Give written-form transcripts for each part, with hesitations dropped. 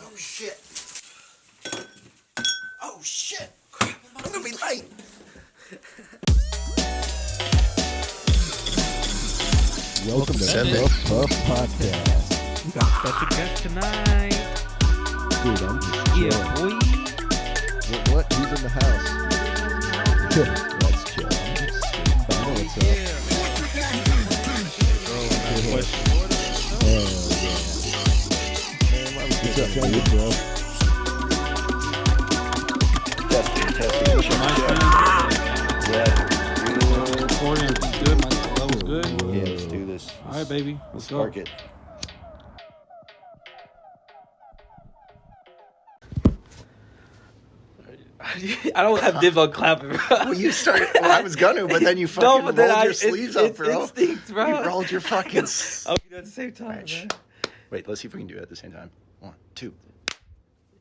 Oh shit. Oh shit. Crap, I'm gonna be late. Welcome to the Puff Podcast. We got a special guest tonight. Dude, I'm just Yeah, chilling. boy. What? Who's in the house? That's chill. I'm just sitting by myself. Hell yeah. Man, what's up, dude, bro? Testing. Yeah. Recording, everything's good. My level's good. Yeah, let's do this. All right, baby. Let's go. Spark it. I don't have dibs on clapping, bro. Well, you started. Well, I was gonna, but then you fucking rolled your sleeves up, bro. Instinct, bro. You rolled your fucking. Oh, we do it at the same time, Right. man. Wait, let's see if we can do it at the same time. 1, 2.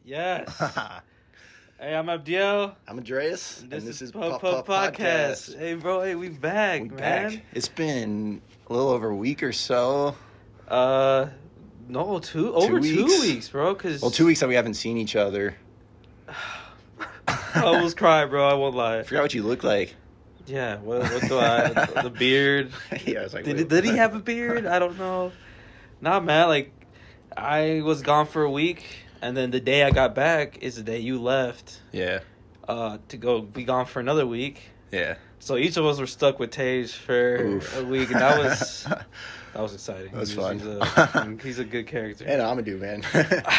Yes. Hey, I'm Abdiel. I'm Andreas, And and this is Puff Podcast. Hey, bro. Hey, we back, We man. back. It's been a little over a week or so. No, over 2 weeks. weeks, bro. Cause Well, 2 weeks that we haven't seen each other. I almost cried, bro. I won't lie. I forgot what you look like. Yeah, what do I? The beard. Yeah, I was like, Did he have a beard? I don't know. Nah, man. Like, I was gone for a week, and then the day I got back is the day you left. Yeah, To go be gone for another week. yeah. So each of us were stuck with Tage for Oof. a week, and that was exciting. That was fun. He's a good character. And Amadou, man.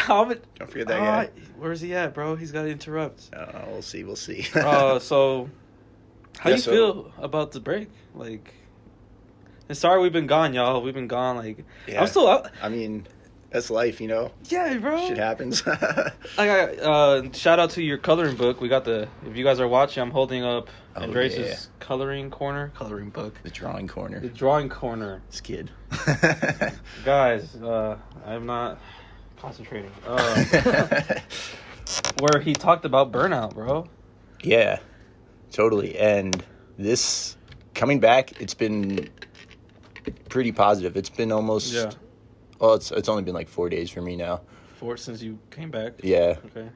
Don't forget that guy. Where's he at, bro? He's got to interrupt. We'll see. We'll see. So how Yeah, you feel about the break? Like, and sorry we've been gone, y'all. We've been gone. Like, Yeah. I'm still out. I mean, that's life, you know. Yeah, bro. Shit happens. Shout out to your coloring book. We got if you guys are watching, I'm holding up Oh, Andreas' yeah. coloring book. The drawing corner. The drawing corner. This kid. Guys, I'm not concentrating. Where he talked about burnout, bro. Yeah, totally. And this coming back, it's been pretty positive. It's been almost. Yeah. Well, it's only been like 4 days for me now. Since you came back. Yeah. Okay.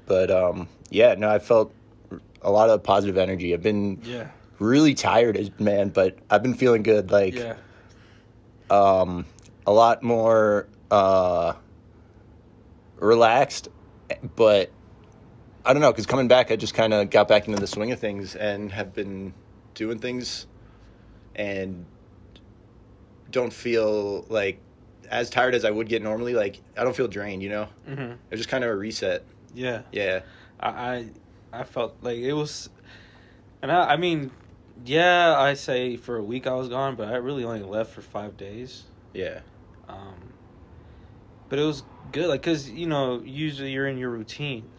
But yeah, no, I felt a lot of positive energy. I've been really tired, man, but I've been feeling good. Like, a lot more relaxed, but I don't know, because coming back, I just kind of got back into the swing of things and have been doing things and don't feel like as tired as I would get normally. Like, I don't feel drained, you know? Mm-hmm. It's just kind of a reset. Yeah. Yeah. I felt like it was, and I mean, yeah, I say for a week I was gone, but I really only left for 5 days. Yeah. But it was good, like, cause usually you're in your routine,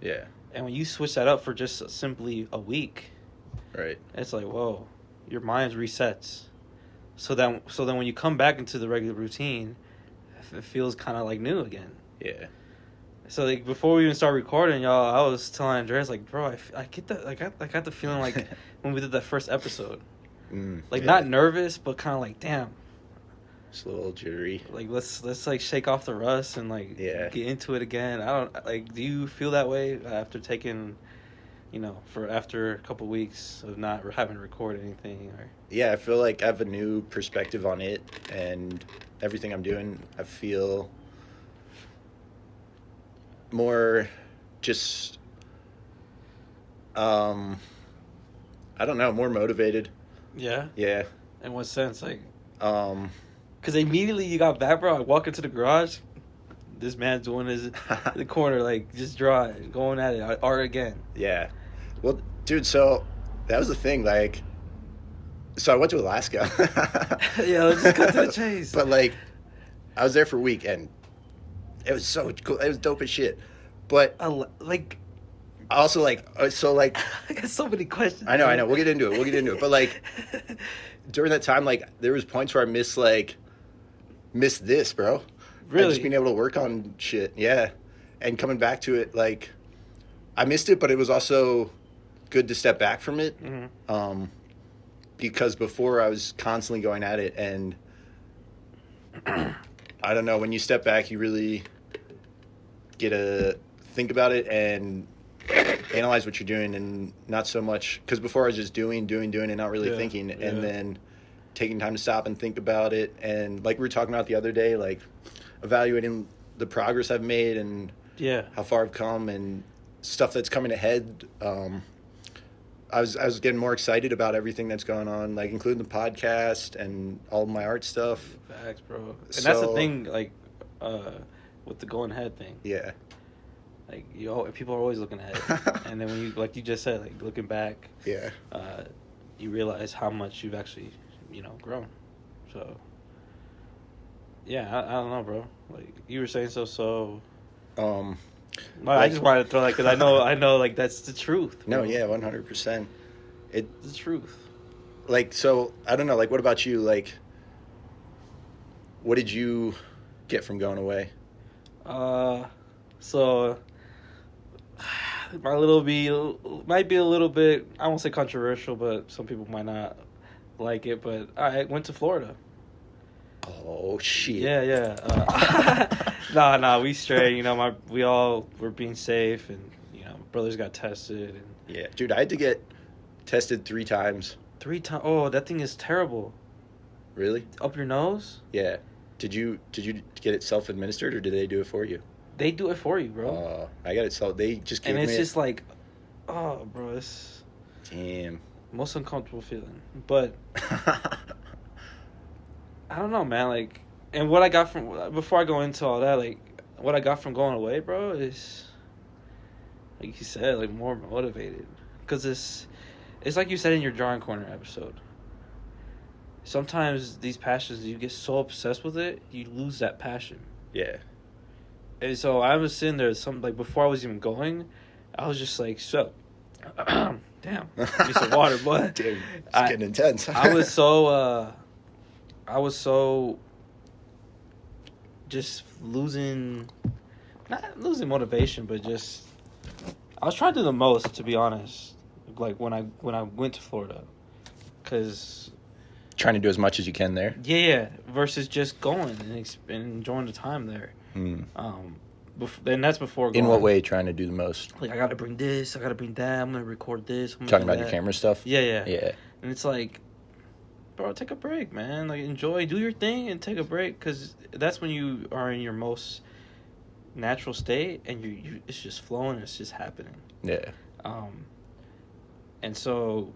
Yeah. and when you switch that up for just simply a week, Right. it's like, whoa, your mind resets. So then when you come back into the regular routine, it feels kind of like new again. Yeah. So like before we even start recording, y'all, I was telling Andreas, like, bro, I get that, like, I got the feeling like when we did that first episode, like, not nervous, but kind of like, damn, Just a little jittery. like let's like shake off the rust and like get into it again. I don't like. Do you feel that way after taking, after a couple weeks of not having recorded anything? Or Yeah, I feel like I have a new perspective on it and everything I'm doing. I feel more just I don't know, more motivated. yeah, Yeah. in what sense? Like, Um because immediately you got back, bro. I walk into the garage, this man's doing his the corner, like just drawing, going at it, art again. yeah. Well, dude, so that was the thing, like, so I went to Alaska. Yeah, let's just cut to the chase. But like, I was there for a week and it was so cool. It was dope as shit. But like, also like, so like, I got so many questions. I know. We'll get into it. But like, during that time, like, there was points where I missed this, bro. Really? And just being able to work on shit. Yeah. And coming back to it, like, I missed it, but it was also good to step back from it. Mm-hmm. Because before I was constantly going at it, and I don't know, when you step back, you really get to think about it and analyze what you're doing, and not so much, because before I was just doing and not really thinking, and then taking time to stop and think about it, and like we were talking about the other day, like evaluating the progress I've made and how far I've come and stuff that's coming ahead. I was getting more excited about everything that's going on, like including the podcast and all of my art stuff. Facts, bro. And that's the thing, like, with the going ahead thing. Yeah. Like, people are always looking ahead. And then when you, like you just said, like, looking back, you realize how much you've actually, grown. So, yeah, I don't know, bro. Like, you were saying I just wanted to throw that because I know, like, that's the truth. Bro. No, yeah, 100%. It's the truth. Like, so, I don't know, like, what about you? Like, what did you get from going away? So, might be a little bit, I won't say controversial, but some people might not like it, but I went to Florida. Oh, shit. Yeah. Nah, we straight, we all were being safe, and, my brothers got tested. And yeah, dude, I had to get tested 3 times. 3 times? Oh, that thing is terrible. Really? Up your nose? Yeah. Did you get it self-administered, or did they do it for you? They do it for you, bro. I got it they just gave me and it's just like, oh, bro, it's... Damn. Most uncomfortable feeling. But... I don't know, man, like... And what I got from... Before I go into all that, like... What I got from going away, bro, is... Like you said, like, more motivated. Because it's like you said in your Drawing Corner episode. Sometimes these passions, you get so obsessed with it, you lose that passion. Yeah. And so I was sitting there, before I was even going, I was just like, damn, need some water, but dude, it's getting intense. I was so just not losing motivation, but just, I was trying to do the most, to be honest, like when I went to Florida, because... Trying to do as much as you can there. Yeah, versus just going and enjoying the time there. And that's before going. In what way trying to do the most? Like, I got to bring this, I got to bring that, I'm going to record this. Talking about your camera stuff? Yeah. And it's like, bro, take a break, man. Like, enjoy, do your thing and take a break, because that's when you are in your most natural state, and you it's just flowing, it's just happening. Yeah. And so...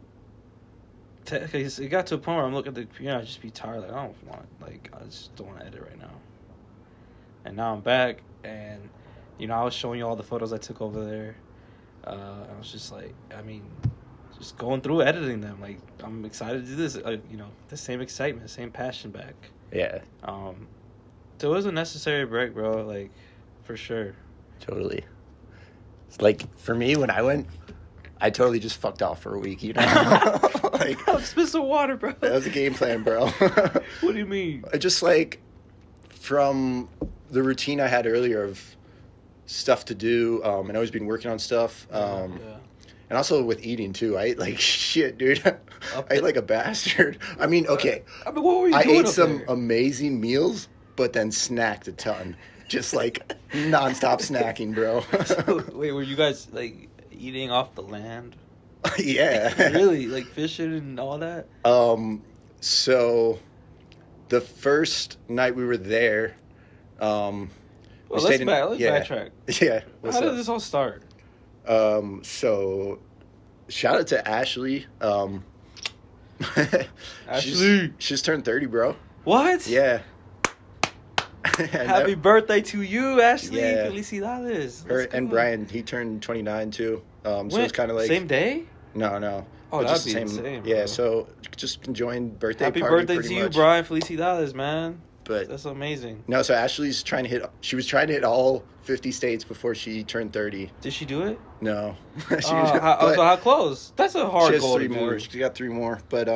it got to a point where I'm looking at the computer, I just be tired. Like, I just don't want to edit right now. And now I'm back, and I was showing you all the photos I took over there. I was just like, just going through editing them. Like, I'm excited to do this. The same excitement, same passion back. Yeah. So it was a necessary break, bro. Like, for sure. Totally. It's like, for me, when I went, I totally just fucked off for a week, Like, I'll spit some water, bro. That was a game plan, bro. What do you mean? I just, like, from the routine I had earlier of stuff to do, and I've always been working on stuff, and also with eating, too. I ate like shit, dude. I ate like a bastard. Okay. What were you doing? I ate some amazing meals, but then snacked a ton. Just, like, nonstop snacking, bro. So, wait, were you guys, like... eating off the land? Yeah. Really? Like fishing and all that? So the first night we were there, let's backtrack. Yeah. How did this all start? So shout out to Ashley. Ashley. She's turned 30, bro. What? Yeah. Happy birthday to you, Ashley. Yeah. Felicidades. Her and Brian, he turned 29 too. So it's kind of like same day. No. Oh, that'd be insane. Yeah, bro. So just enjoying birthday. Happy party birthday to you, Brian. Felicidades, man. But that's amazing. No, so Ashley's she was trying to hit all 50 states before she turned 30. Did she do it? No. How close? That's a hard goal. She has 3 more. She got 3 more. But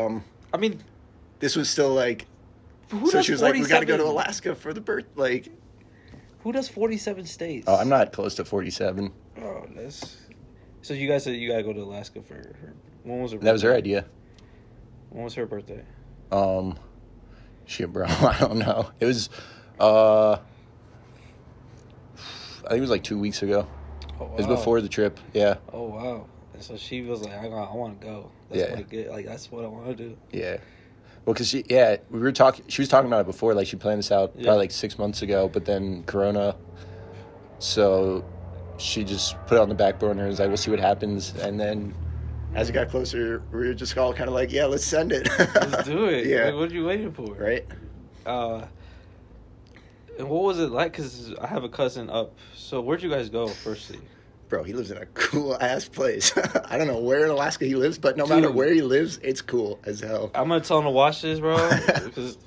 this was still like. So she was like, we got to go to Alaska for the birth. Like, who does 47 states? Oh, I'm not close to 47. Oh, that's. So you guys said you gotta go to Alaska for her. When was her birthday? That was her idea. When was her birthday? Shit, bro. I don't know. It was, I think it was like 2 weeks ago. Oh, wow. It was before the trip. Yeah. Oh wow! And so she was like, I want to go. That's Yeah. that's what I want to do. Yeah. Well, because she was talking about it before, like she planned this out probably like 6 months ago, but then Corona, so she just put it on the back burner and was like, we'll see what happens. And then as it got closer, we were just all kind of like, yeah, let's send it. Let's do it. Yeah. Like, what are you waiting for? Right. And what was it like? Because I have a cousin up. So where'd you guys go, firstly? Bro, he lives in a cool-ass place. I don't know where in Alaska he lives, but no matter where he lives, it's cool as hell. I'm going to tell him to watch this, bro. Because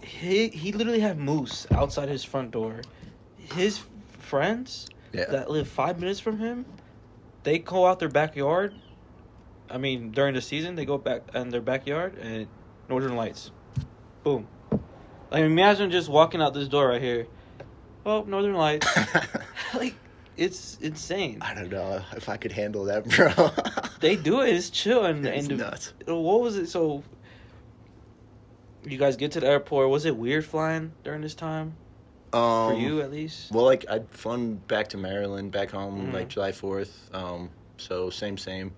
he literally had moose outside his front door. His friends that live 5 minutes from him, they go out their backyard. I mean, during the season, they go back in their backyard and Northern Lights. Boom. Like, imagine just walking out this door right here. Oh, Northern Lights. Like, it's insane. I don't know if I could handle that, bro. They do it. It's chill. It's nuts. What was it? So, you guys get to the airport. Was it weird flying during this time? For you, at least? Well, like, I'd flown back to Maryland, back home, like, July 4th. So, same.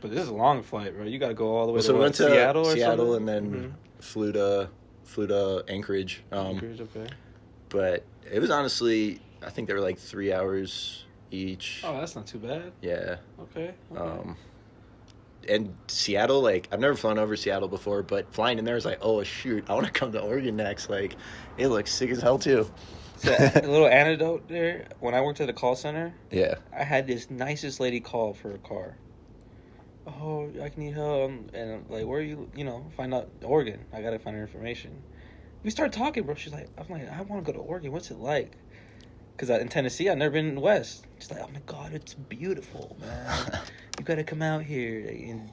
But this is a long flight, bro. You got to go all the way so to, we went to Seattle or Seattle something? and then flew to Anchorage. Anchorage, okay. But it was honestly, I think they were like 3 hours each. Oh, that's not too bad. Yeah. Okay. And Seattle, like, I've never flown over Seattle before, but flying in there was like, oh, shoot, I want to come to Oregon next. Like, it looks sick as hell, too. So, a little anecdote there. When I worked at the call center, yeah, I had this nicest lady call for a car. Oh, I need help. And I'm like, where are you, find out Oregon. I got to find her information. We started talking, bro. She's like, I'm like, I want to go to Oregon. What's it like? Because in Tennessee, I've never been in the West. She's like, oh my God, it's beautiful, man. You got to come out here. And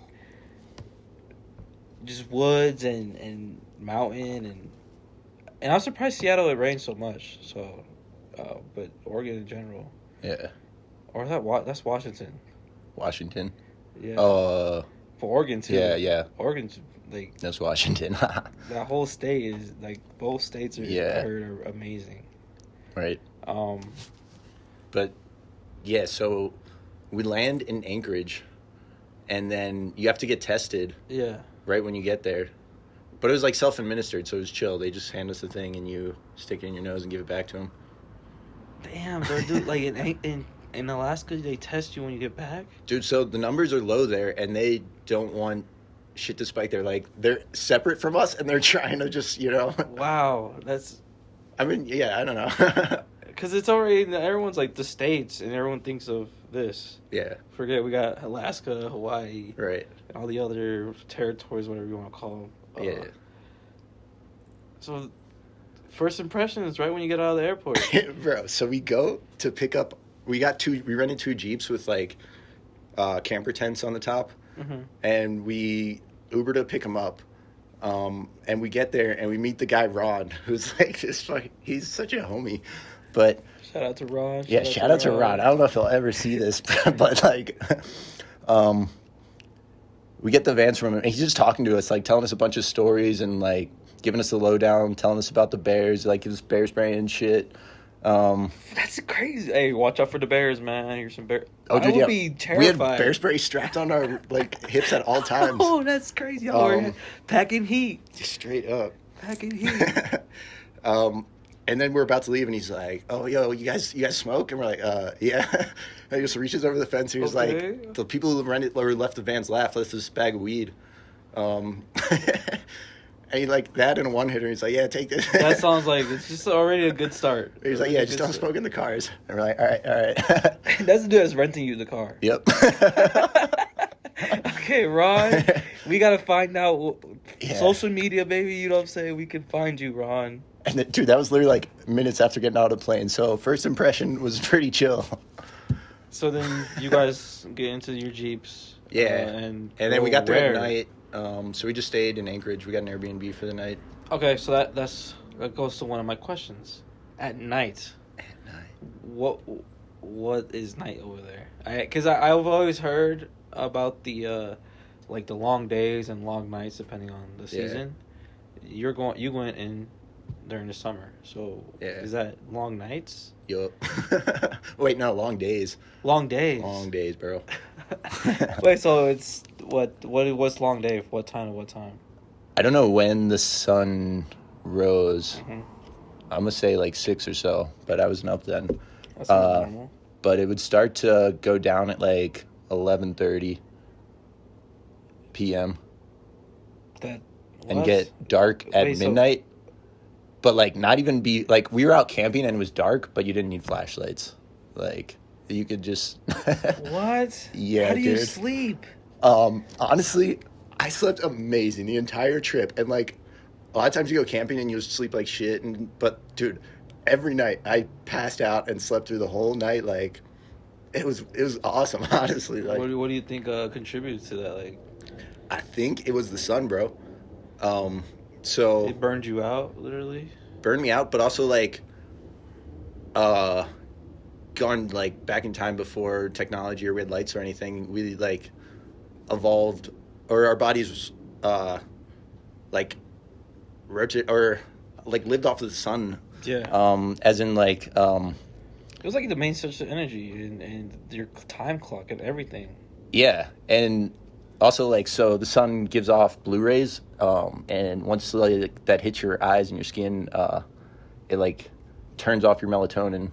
just woods and mountain. And I'm surprised Seattle, it rains so much. So, but Oregon in general. Yeah. Or that's Washington. Washington. Yeah. For Oregon too. Yeah. Oregon's like that's Washington. that whole state is like both states are I heard are amazing. Right. But yeah, so we land in Anchorage, and then you have to get tested. Yeah. Right when you get there, but it was like self-administered, so it was chill. They just hand us the thing, and you stick it in your nose and give it back to them. Damn, bro, dude! Like in Alaska, they test you when you get back? Dude, so the numbers are low there, and they don't want shit to spike. They're separate from us, and they're trying to just, Wow, that's... I mean, yeah, I don't know. Because it's already... Everyone's like the states, and everyone thinks of this. Yeah. Forget, we got Alaska, Hawaii. Right. And all the other territories, whatever you want to call them. Yeah. So, first impressions, right when you get out of the airport. Bro, so we go to pick up... We rented 2 Jeeps with, like, camper tents on the top, and we Uber to pick them up, and we get there, and we meet the guy, Ron, who's, like, he's such a homie, but... Shout out to Ron. Yeah, shout out to Ron. I don't know if he'll ever see this, but, like, we get the vans from him, and he's just talking to us, like, telling us a bunch of stories, and, like, giving us the lowdown, telling us about the bears, like, gives us bear spray and shit. That's crazy. Hey, watch out for the bears, man. Here's some bear. Oh, dude, I would be terrified. We had bear spray strapped on our hips at all times. Oh, that's crazy. Packing heat. Straight up. Packing heat. And then we're about to leave, and he's like, "Oh, yo, you guys smoke?" And we're like, "Yeah." And he just reaches over the fence, and he's like, "The people who left the vans left this bag of weed." And he that in a one-hitter. He's like, yeah, take this. That sounds like it's just already a good start. He's like, yeah, just don't smoke in the cars. And we're like, all right. That's the dude that's renting you the car. Yep. Okay, Ron, we got to find out. Social media, baby, you know what I'm saying? We can find you, Ron. And dude, that was literally like minutes after getting out of the plane. So first impression was pretty chill. So then you guys get into your Jeeps. Yeah. And then we got there at night. So we just stayed in Anchorage. We got an Airbnb for the night. Okay, so that goes to one of my questions. At night. What is night over there? Because I've always heard about the long days and long nights depending on the season. You went in during the summer. So Yeah. is that long nights? Yup. Wait, no, long days. Long days. Long days, bro. Wait, so it's what's long day? What time to what time? I don't know when the sun rose. Mm-hmm. I'm gonna say like 6 or so, but I wasn't up then. That's normal. But it would start to go down at like 11:30 p.m. That and what? get dark at Wait, so- midnight. But like not even be like we were out camping and it was dark, but you didn't need flashlights. Like you could just What? Yeah, How do you dude. sleep? Honestly, I slept amazing the entire trip, and like a lot of times you go camping and you just sleep like shit. But dude, every night I passed out and slept through the whole night. Like it was awesome. Honestly, like What do you think contributes to that? Like I think it was the sun, bro. So it burned you out, literally. burned me out, but also like gone like back in time before technology or red lights or anything. We like evolved, or our bodies like rotate or like lived off of the sun. Yeah. As in like It was like the main source of energy and your time clock and everything. yeah, and also like so the sun gives off blue rays, and once like, that hits your eyes and your skin, it like turns off your melatonin,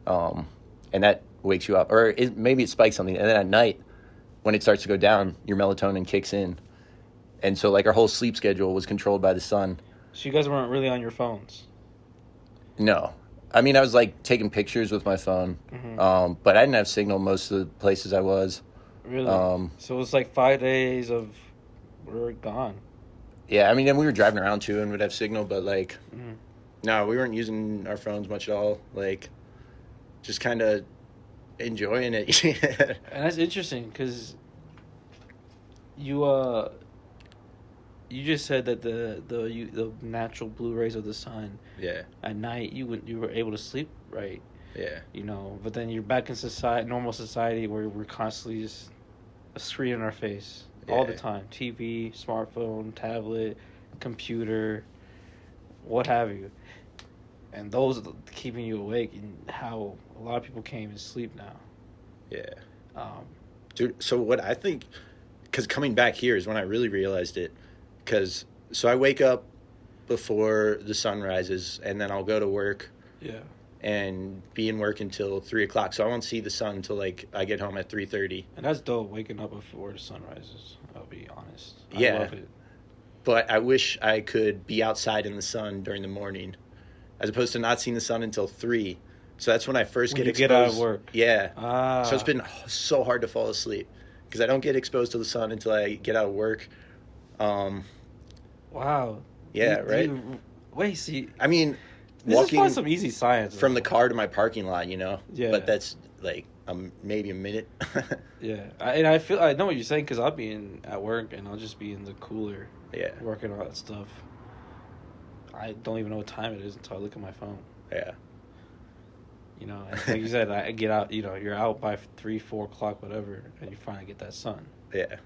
and that wakes you up, or maybe it spikes something, and then at night when it starts to go down, your melatonin kicks in, and so like our whole sleep schedule was controlled by the sun. So you guys weren't really on your phones. No, I mean I was like taking pictures with my phone, but I didn't have signal most of the places I was. Really? So it was like 5 days of we were gone. Yeah, I mean, and we were driving around too and would have signal, but like, no, we weren't using our phones much at all. Like, just kind of enjoying it. And that's interesting because you just said that the natural blue rays of the sun Yeah, at night you were able to sleep right, yeah, you know, but then you're back in normal society where we're constantly just a screen in our face all the Yeah. time. TV, smartphone, tablet, computer, what have you. And those are keeping you awake, and how a lot of people can't even sleep now. yeah. Dude, so what I think, because coming back here is when I really realized it. Because, so I wake up before the sun rises, and then I'll go to work Yeah. and be in work until 3 o'clock. So I won't see the sun until like I get home at 3:30. And that's dope, waking up before the sun rises. I'll be honest. I Yeah. love it. But I wish I could be outside in the sun during the morning, as opposed to not seeing the sun until 3. So that's when I first When get you exposed. get out of work. Yeah. So it's been so hard to fall asleep because I don't get exposed to the sun until I get out of work. Wow. Yeah, right? Wait, see, I mean, this is walking probably some easy science. from the car to my parking lot, you know? Yeah. But that's like maybe a minute. Yeah, I know what you're saying because I'll be at work and I'll just be in the cooler Yeah. working on that stuff. I don't even know what time it is until I look at my phone. Yeah. You know, and like you said, I get out. You know, you're out by 3, 4 o'clock, whatever, and you finally get that sun. Yeah.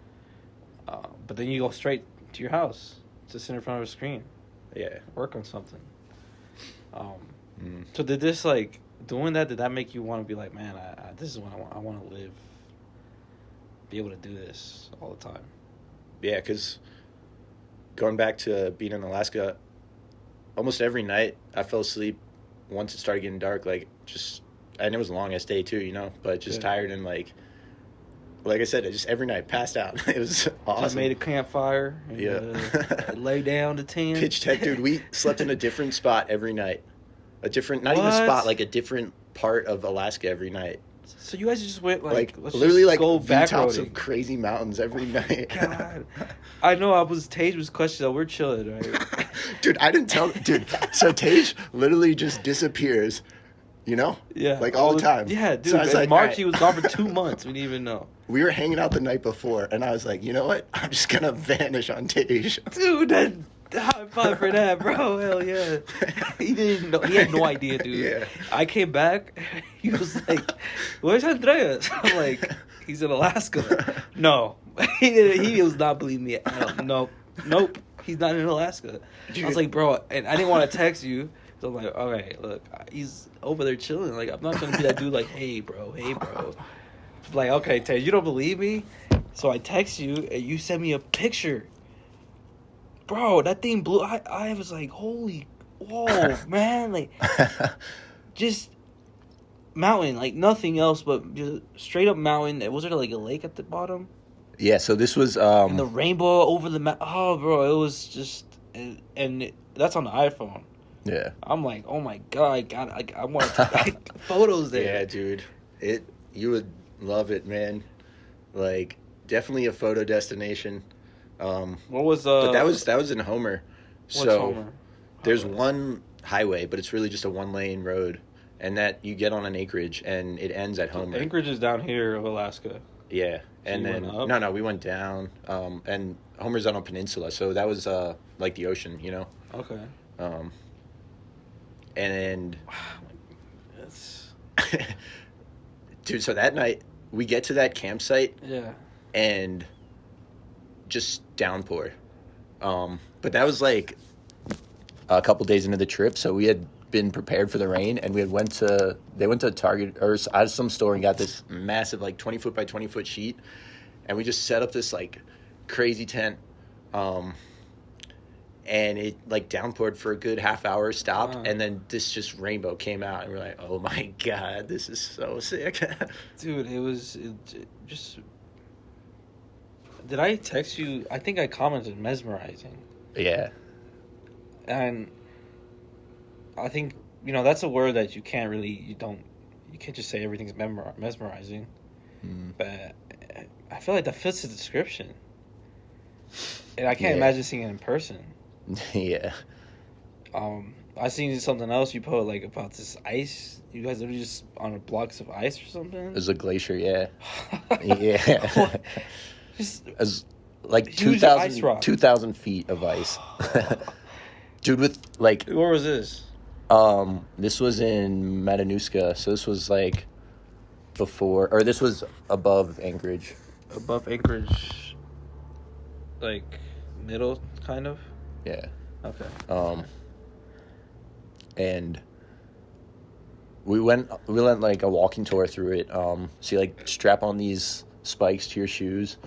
But then you go straight to your house to sit in front of a screen, Yeah. work on something. So did this like doing that? Did that make you want to be like, man, this is what I want. I want to live, be able to do this all the time. Yeah, because going back to being in Alaska, almost every night I fell asleep once it started getting dark. Like, just, and it was a long ass day too, you know, but just Yeah. tired and like I said, I just every night passed out. It was awesome. Just made a campfire. And, Yeah. lay down the tent. Pitch tent, dude. We slept in a different spot every night. A different, not even a What? spot, like a different part of Alaska every night. So you guys just went Like let's literally, just like go the back tops roading. of crazy mountains every night. God, I know. Tage was questioning. We're chilling, right? Dude, I didn't tell. Dude, so Tage literally just disappears. You know? Yeah, Like all the time. Yeah, dude. So I was in like, March, alright. he was gone for 2 months. We didn't even know. We were hanging out the night before, and I was like, you know what? I'm just gonna vanish on Tage. Dude, that high five for that, bro. Hell yeah. He didn't know. He had no idea, dude. Yeah. I came back. He was like, "Where's Andreas?" I'm like, "He's in Alaska." No, he didn't. He was not believing me. Nope. He's not in Alaska. Dude. I was like, bro, and I didn't want to text you. So I'm like, okay, look, he's over there chilling. Like, I'm not gonna be that dude. Like, hey, bro. Like, okay, Ted, you don't believe me? So I text you, and you send me a picture. Bro, that thing blew. I was like, holy, whoa, man, like, just mountain, like nothing else but just straight up mountain. Was there like a lake at the bottom? Yeah, so this was And the rainbow over the oh, bro, it was just that's on the iPhone. Yeah. I'm like, oh my god, I want to take photos there. Yeah, dude. You would love it, man. Like, definitely a photo destination. What was But that was in Homer. What's So Homer? there's one highway, but it's really just a 1-lane road, and that you get on an acreage, and it ends at Homer. Anchorage is down here of Alaska. Yeah, So and you then went up? no, we went down. And Homer's on a peninsula, so that was like the ocean, you know. Okay. And That's dude, so that night we get to that campsite yeah. and just downpour. But that was like a couple days into the trip, so we had been prepared for the rain, and they went to Target or out of some store and got this massive like 20-foot by 20-foot sheet, and we just set up this like crazy tent. And it like downpoured for a good half hour, stopped, and then this just rainbow came out, and we're like, oh my god, this is so sick. Dude, it just. Did I text you? I think I commented mesmerizing. Yeah. And I think, that's a word that you can't just say everything's mesmerizing. But I feel like that fits the description. And I can't imagine seeing it in person. Yeah. I seen something else you put like about this ice. You guys are just on blocks of ice or something. There's a glacier, yeah. Yeah. Just As like huge ice rock. 2,000 feet of ice. Dude, with like Where was this? this was in Matanuska, so this was like this was above Anchorage. Above Anchorage, like middle, kind of. Yeah. Okay. And we went like a walking tour through it. So you like strap on these spikes to your shoes,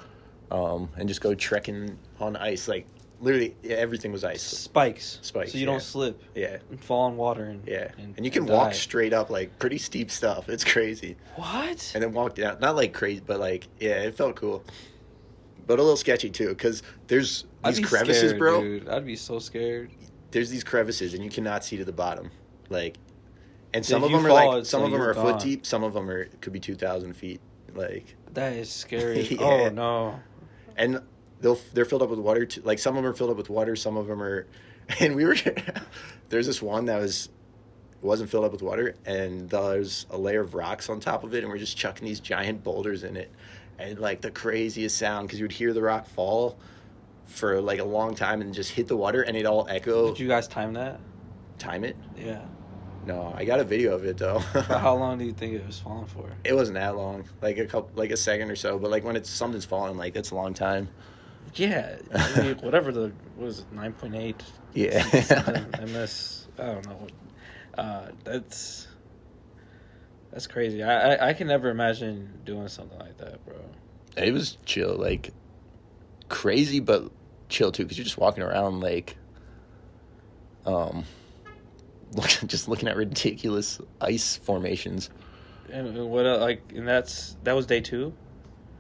and just go trekking on ice. Like literally, everything was ice. Spikes. So you don't slip. Yeah. And fall in water And you can die. walk straight up, like pretty steep stuff. It's crazy. What? And then walk down, not like crazy, but like it felt cool, but a little sketchy too, because there's I'd these be crevices, scared, bro. Dude. I'd be so scared. There's these crevices, and you cannot see to the bottom, like, and If some of you them are fall, like it's some of like them are you're a foot gone. deep, some of them could be 2,000 feet, like. That is scary. Yeah. Oh no. And they're filled up with water too. Like some of them are filled up with water, some of them are, and there's this one that wasn't filled up with water, and there's a layer of rocks on top of it, and we're just chucking these giant boulders in it, and like the craziest sound, because you would hear the rock fall for like a long time and just hit the water, and it all echo. Did you guys time that? Time it? Yeah. No, I got a video of it though. How long do you think it was falling for? It wasn't that long, like a second or so, but like when something's falling, like that's a long time. Yeah, I mean, whatever what was it, 9.8? Yeah. MS, I don't know. That's crazy. I can never imagine doing something like that, bro. It was chill, like crazy, but chill too, because you're just walking around like, just looking at ridiculous ice formations. And what and that was day 2?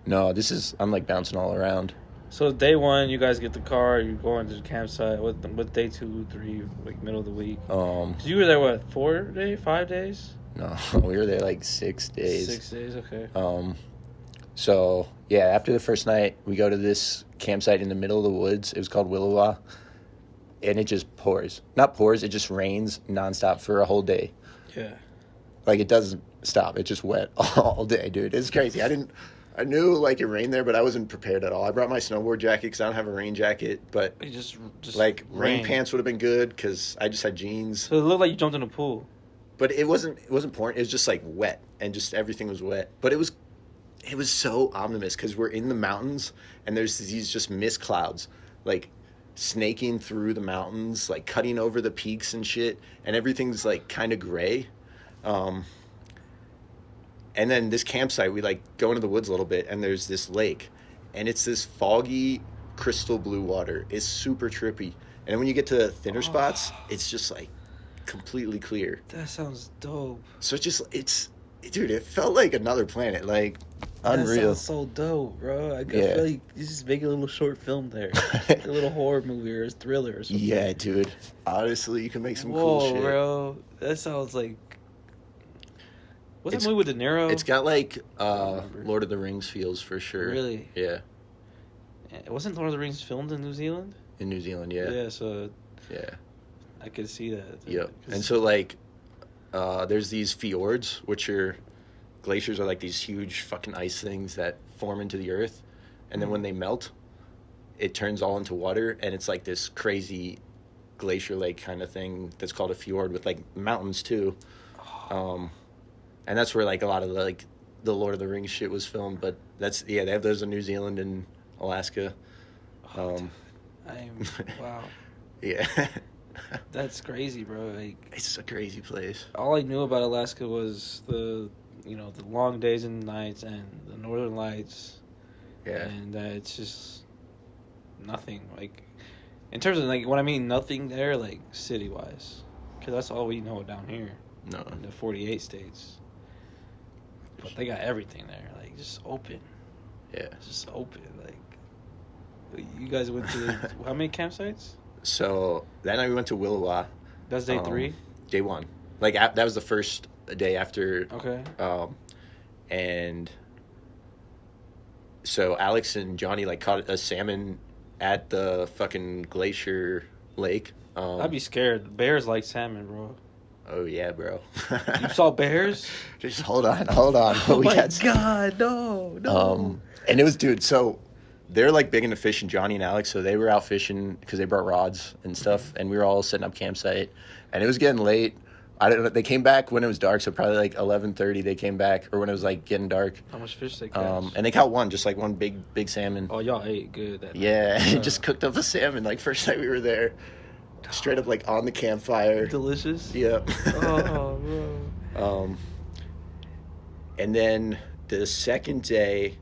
No, I'm like bouncing all around. So day 1, you guys get the car, you go into the campsite. What day 2, 3, like middle of the week? 'Cause you were there, what, 5 days? No, we were there like 6 days. 6 days, okay. So yeah, after the first night, we go to this campsite in the middle of the woods. It was called Willowa, and it just pours. Not pours, it just rains nonstop for a whole day. Yeah. Like it doesn't stop. It's just wet all day, dude. It's crazy. I knew like it rained there, but I wasn't prepared at all. I brought my snowboard jacket because I don't have a rain jacket, but It just like rain rained. pants would have been good because I just had jeans. So it looked like you jumped in a pool. But it wasn't pouring. It was just like wet, and just everything was wet. But it was so ominous because we're in the mountains, and there's these just mist clouds, like snaking through the mountains, like cutting over the peaks and shit, and everything's like kind of gray. And then this campsite, we like go into the woods a little bit, and there's this lake, and it's this foggy crystal blue water. It's super trippy. And then when you get to thinner spots, it's just like completely clear. That sounds dope. So dude, it felt like another planet, like unreal. That sounds so dope, bro. I Yeah. feel like you just make a little short film there, like a little horror movie or a thriller or something. Yeah, dude. Honestly, you can make some cool shit. Bro, that sounds like. What's that movie with De Niro? It's got like Lord of the Rings feels for sure. Really? Yeah. Wasn't Lord of the Rings filmed in New Zealand? In New Zealand, yeah. Yeah, so Yeah. I could see that. Yep. And so like there's these fjords, which are glaciers, are like these huge fucking ice things that form into the earth, and then when they melt, it turns all into water, and it's like this crazy glacier lake kind of thing that's called a fjord with like mountains too. And that's where like a lot of the Lord of the Rings shit was filmed, but they have those in New Zealand and Alaska. Wow. Yeah. That's crazy, bro. Like, It's a crazy place. all I knew about Alaska was the long days and nights and the northern lights. Yeah. And it's just nothing. Like, in terms of, like, when I mean nothing there, like, city-wise. Because that's all we know down here No. in the 48 states. But they got everything there. Like, just open. Yeah. It's just open. Like, you guys went to, how many campsites? So that night we went to Willowa. That's day 3? Day 1. Like that was the first day after. Okay. And so Alex and Johnny like caught a salmon at the fucking glacier lake. I'd be scared. Bears like salmon, bro. Oh yeah, bro. You saw bears? Just hold on. Oh my god, no. And it was, dude. So they're like big into fishing, Johnny and Alex. So they were out fishing because they brought rods and stuff, and we were all setting up campsite. And it was getting late. I don't know. They came back when it was dark, so probably like 11:30. They came back, or when it was like getting dark. How much fish they catch? And they caught one, just like one big salmon. Oh, y'all ate good that Yeah, night. just cooked up a salmon like first night we were there, straight up like on the campfire. Delicious. Yeah. Oh, bro. And then the second day,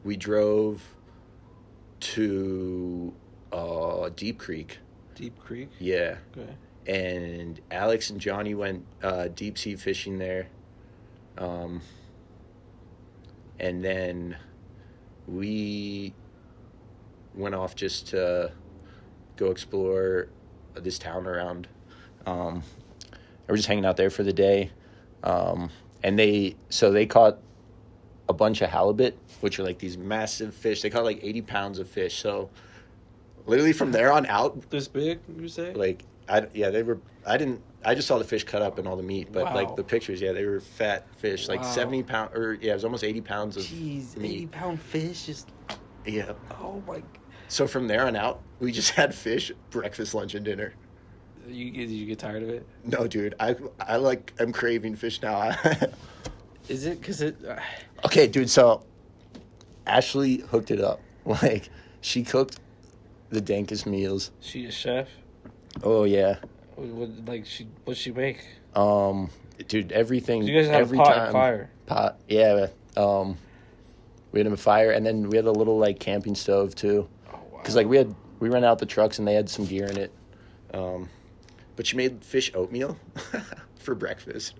we drove to Deep Creek. Deep Creek. Yeah. Okay. And Alex and Johnny went deep sea fishing there. And then we went off just to go explore this town around. We're just hanging out there for the day. And they caught a bunch of halibut, which are like these massive fish. They caught like 80 pounds of fish. So literally from there on out, This big, you say? like, I just saw the fish cut up and all the meat, but Wow. like the pictures, yeah, they were fat fish, like Wow. 70 pound, or yeah, it was almost 80 pounds of Jeez, meat. 80-pound fish is. Yeah. Oh my. So from there on out, we just had fish, breakfast, lunch, and dinner. Did you get tired of it? No, dude, I'm craving fish now. Is it because it? Okay, dude, so Ashley hooked it up. Like, she cooked the dankest meals. She a chef? Oh, yeah. What'd she make? Dude, everything. You guys had every a pot time, and fire. Pot, yeah. We had a fire, and then we had a little, like, camping stove, too. Oh wow. Because, like, we ran out the trucks, and they had some gear in it. But she made fish oatmeal for breakfast.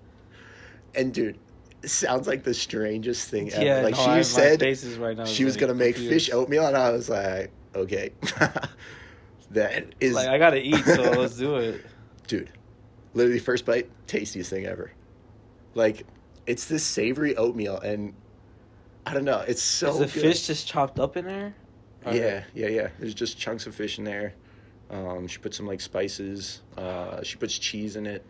And, dude, it sounds like the strangest thing ever. Yeah, like, no, she said right now she was going to make fish oatmeal, and I was like, okay. That is... Like, I gotta eat, so let's do it. Dude, literally first bite, tastiest thing ever. Like, it's this savory oatmeal, and I don't know, it's so Is the good. fish just chopped up in there? Or- Yeah. There's just chunks of fish in there. She put some, like, spices. She puts cheese in it.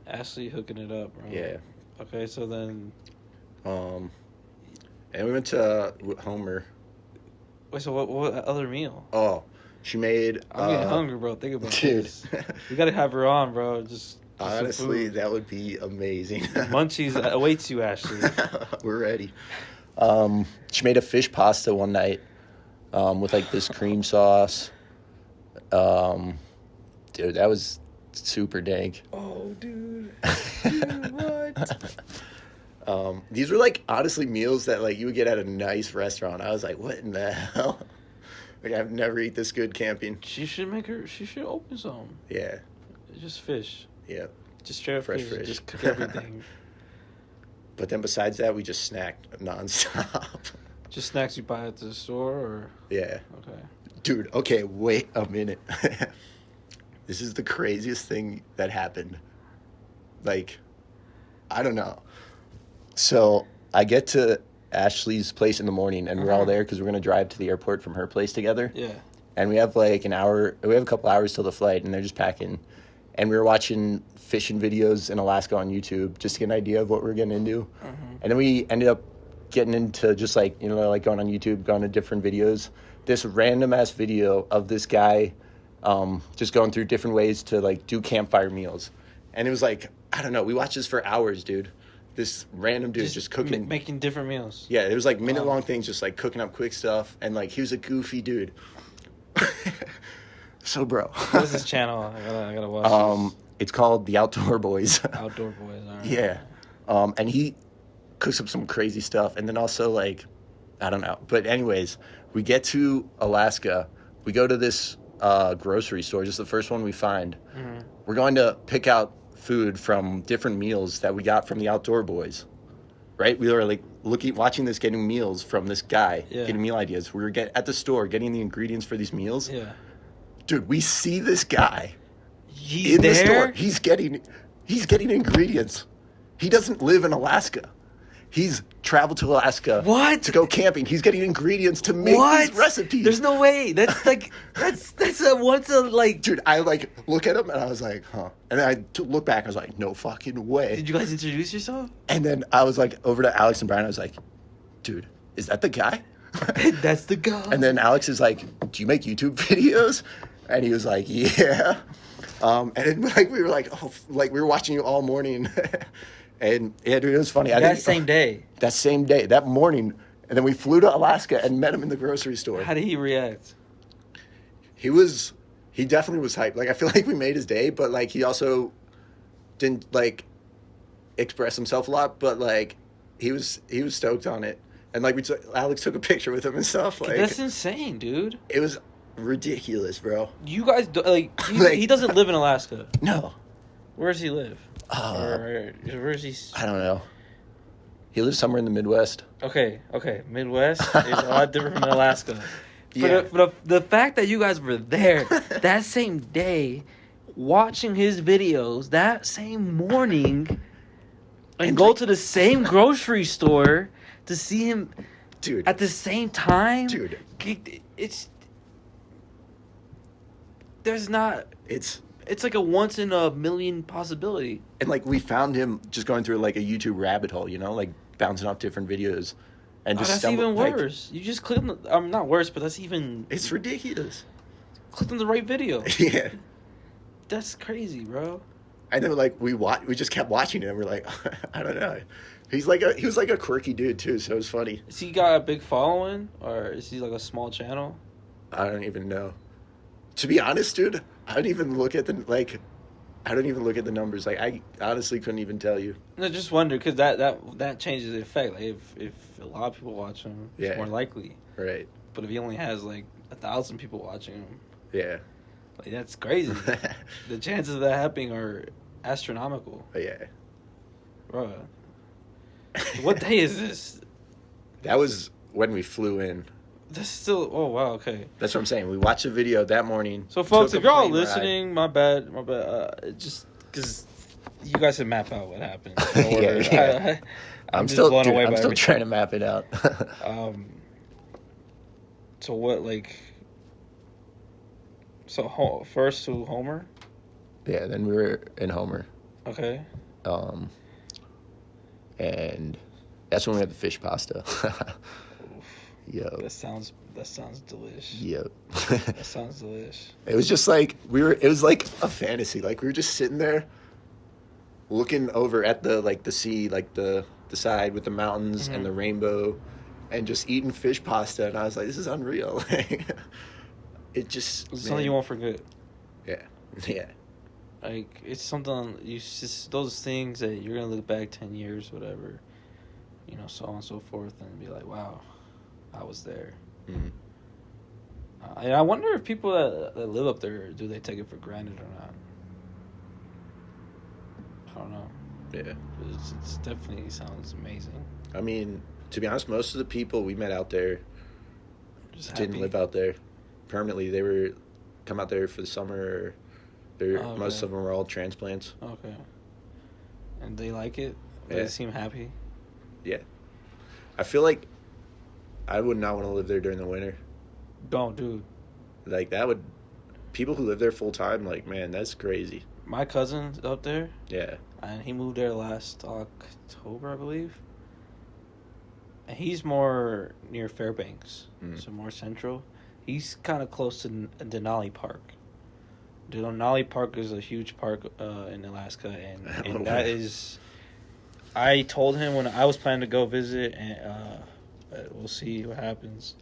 Ashley hooking it up, bro. Yeah. Okay, so then. And we went to Homer. Wait, so what other meal? Oh, she made... I'm getting hungry, bro. Think about dude. this. We gotta have her on, bro. Just Honestly, some that would be amazing. food. Munchies awaits you, Ashley. We're ready. She made a fish pasta one night. with like this cream sauce. Dude, that was super dank. Oh, dude. Dude, what? These were like honestly meals that like you would get at a nice restaurant. I was like, what in the hell? Like I've never eat this good camping. She should open some. Yeah. Just fish. Yeah. Just straight up Fresh fish. fish. Just cook everything. But then besides that, we just snacked nonstop. Just snacks you buy at the store, or Yeah. okay. Dude, okay, wait a minute. This is the craziest thing that happened. Like, I don't know. So I get to Ashley's place in the morning, and we're all there because we're going to drive to the airport from her place together. Yeah. And we have like an hour, we have a couple hours till the flight, and they're just packing. And we were watching fishing videos in Alaska on YouTube just to get an idea of what we were getting into. And then we ended up getting into just like, you know, like going on YouTube, going to different videos. This random ass video of this guy just going through different ways to like do campfire meals. And it was like, I don't know, we watched this for hours, dude. This random dude just cooking. Making different meals. Yeah, it was like minute-long things, just like cooking up quick stuff. And like, he was a goofy dude. So, bro. What is this channel? I gotta watch this. It's called The Outdoor Boys. Outdoor Boys. All right. Yeah. And he cooks up some crazy stuff. And then also, like, I don't know. But anyways, we get to Alaska. We go to this grocery store, just the first one we find. We're going to pick out food from different meals that we got from the Outdoor Boys. Right? We were, like, watching this, getting meals from this guy, getting meal ideas. We were at the store getting the ingredients for these meals. Yeah. Dude, we see this guy He's in there? the store. He's getting ingredients. He doesn't live in Alaska. He's traveled to Alaska What? to go camping. He's getting ingredients to make these recipes. There's no way. That's like that's a once a like. Dude, I like look at him and I was like, huh. And then I look back. I was like, no fucking way. Did you guys introduce yourself? And then I was like, over to Alex and Brian. I was like, dude, is that the guy? That's the guy. And then Alex is like, do you make YouTube videos? And he was like, yeah. And then, like we were like, oh, like we were watching you all morning. And yeah, dude, it was funny. That same day. That same day, that morning. And then we flew to Alaska and met him in the grocery store. How did he react? He definitely was hyped. Like, I feel like we made his day, but like he also didn't like express himself a lot, but like he was stoked on it. And like Alex took a picture with him and stuff. Like, That's insane, dude. it was ridiculous, bro. You guys he doesn't live in Alaska. No. Where does he live? Where is he? I don't know. He lives somewhere in the Midwest. Okay. Midwest is a lot different from Alaska. Yeah. But the fact that you guys were there that same day, watching his videos that same morning, and go to the same grocery store to see him, Dude. at the same time, Dude. it's there's not. It's like a once in a million possibility. And like we found him just going through like a YouTube rabbit hole, you know, like bouncing off different videos, and just that's even worse. You just clicked on the, not worse, but that's even. It's ridiculous. Clicked on the right video. Yeah. That's crazy, bro. And then like we just kept watching it, and we're like, I don't know. He was like a quirky dude too, so it was funny. Is he got a big following, or is he like a small channel? I don't even know. To be honest, dude, I don't even look at the numbers. Like, I honestly couldn't even tell you. No, just wonder, because that changes the effect. Like, if a lot of people watch him, it's Yeah. more likely. Right. But if he only has like 1,000 people watching him, Yeah. like that's crazy. The chances of that happening are astronomical, Yeah. bro. What day is this? That was when we flew in. That's still. Oh wow. Okay. That's what I'm saying. We watched a video that morning. So, folks, took if a you're all plane ride. listening, my bad. Just because you guys can map out what happened. Yeah. I'm just blown away by I'm still everything. trying to map it out. So what, like? So first to Homer. Yeah. Then we were in Homer. Okay. And that's when we had the fish pasta. Yep. That sounds delish. Yep. That sounds delish. It was just like it was like a fantasy. Like we were just sitting there looking over at the sea, like the side with the mountains and the rainbow, and just eating fish pasta, and I was like, this is unreal. It just It's something you won't forget. Yeah. Like, it's something, just those things that you're going to look back 10 years, whatever, you know, so on and so forth, and be like, wow, I was there. Mm-hmm. And I wonder if people that live up there, do they take it for granted or not? I don't know. Yeah. It's definitely sounds amazing. I mean, to be honest, most of the people we met out there Just didn't happy. live out there permanently. They were come out there for the summer. Oh, most okay. of them were all transplants. Okay. And they like it? Yeah. They seem happy? Yeah. I feel like I would not want to live there during the winter. Don't, dude. Like, that would... People who live there full time, like, man, that's crazy. My cousin's up there, Yeah. and he moved there last October, I believe. And he's more near Fairbanks, so more central. He's kind of close to Denali Park. Denali Park is a huge park in Alaska, and that is... I told him when I was planning to go visit, and but we'll see what happens.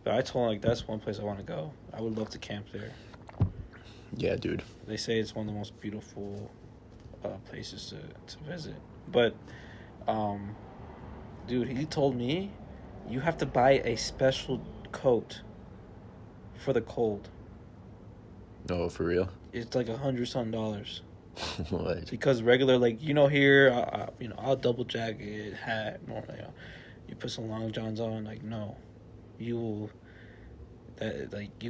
But I told him, like, that's one place I want to go. I would love to camp there. Yeah, dude. They say it's one of the most beautiful places to visit. But, dude, he told me you have to buy a special coat for the cold. No, for real? It's like $100-something. What? Because regular, like, you know, here, I'll double jacket, hat, normally. You put some long johns on, like, no. You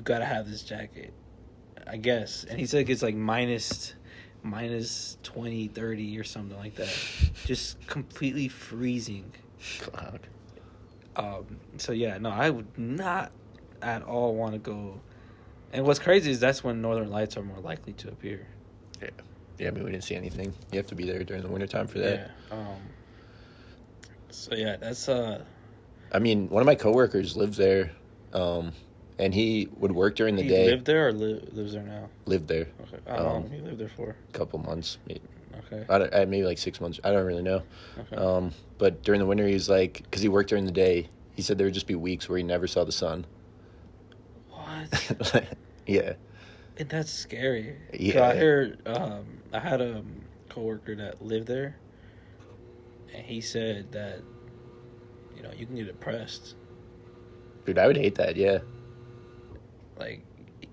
gotta have this jacket, I guess. And he said it's like minus 20, 30 or something like that. Just completely freezing. God. So yeah, no, I would not at all want to go. And what's crazy is that's when northern lights are more likely to appear. Yeah. Yeah, I mean, we didn't see anything. You have to be there during the wintertime for that. Yeah. So yeah, that's I mean, one of my coworkers lives there, and he would work during the day. He lived there or lives there now? Lived there. Okay. How long he lived there for? A couple months. Okay. Maybe like 6 months. I don't really know. Okay. But during the winter, he's like, because he worked during the day, he said there would just be weeks where he never saw the sun. What? Yeah. And that's scary. Yeah. I heard, I had a coworker that lived there, and he said that, you know, you can get depressed. Dude, I would hate that, yeah. Like,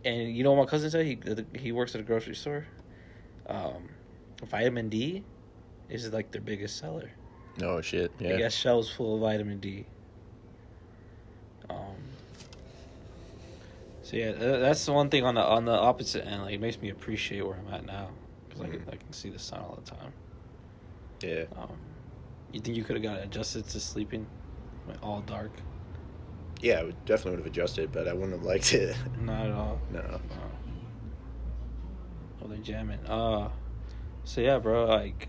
and you know what my cousin said? He works at a grocery store. Vitamin D is like their biggest seller. Oh, shit, yeah. They got shelves full of vitamin D. So yeah, that's the one thing on the opposite end. Like, it makes me appreciate where I'm at now because I can see the sun all the time. Yeah. You think you could have got adjusted to sleeping like, all dark? Yeah, I definitely would have adjusted, but I wouldn't have liked it. Not at all. No. Oh, they're jamming. So yeah, bro. Like,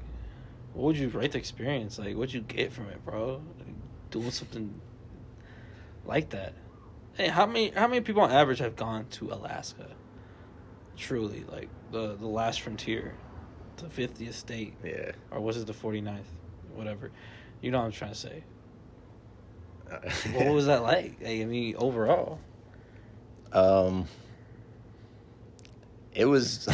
what would you rate the experience? Like, what'd you get from it, bro? Like, doing something like that. Hey, how many people on average have gone to Alaska? Truly, like the last frontier, the 50th state. Yeah. Or was it the 49th? Whatever. You know what I'm trying to say. What was that like? I mean, overall. It was,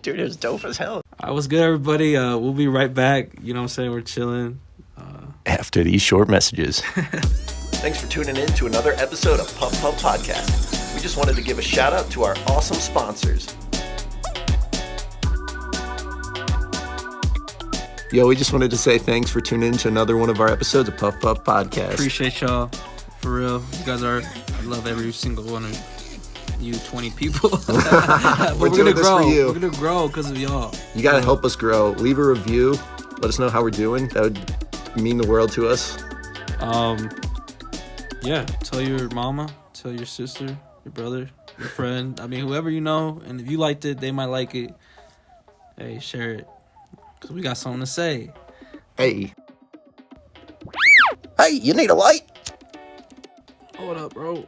dude, it was dope as hell. All right, what's good, everybody? We'll be right back. You know what I'm saying? We're chilling. After these short messages. Thanks for tuning in to another episode of Puff Puff Podcast. We just wanted to give a shout out to our awesome sponsors. Yo, we just wanted to say thanks for tuning in to another one of our episodes of Puff Puff Podcast. Appreciate y'all. For real. You guys are, I love every single one of you 20 people. We're doing this for you. We're going to grow because of y'all. You got to help us grow. Leave a review. Let us know how we're doing. That would mean the world to us. Yeah, tell your mama, tell your sister, your brother, your friend. I mean, whoever you know. And if you liked it, they might like it. Hey, share it. Because we got something to say. Hey, you need a light? Hold up, bro.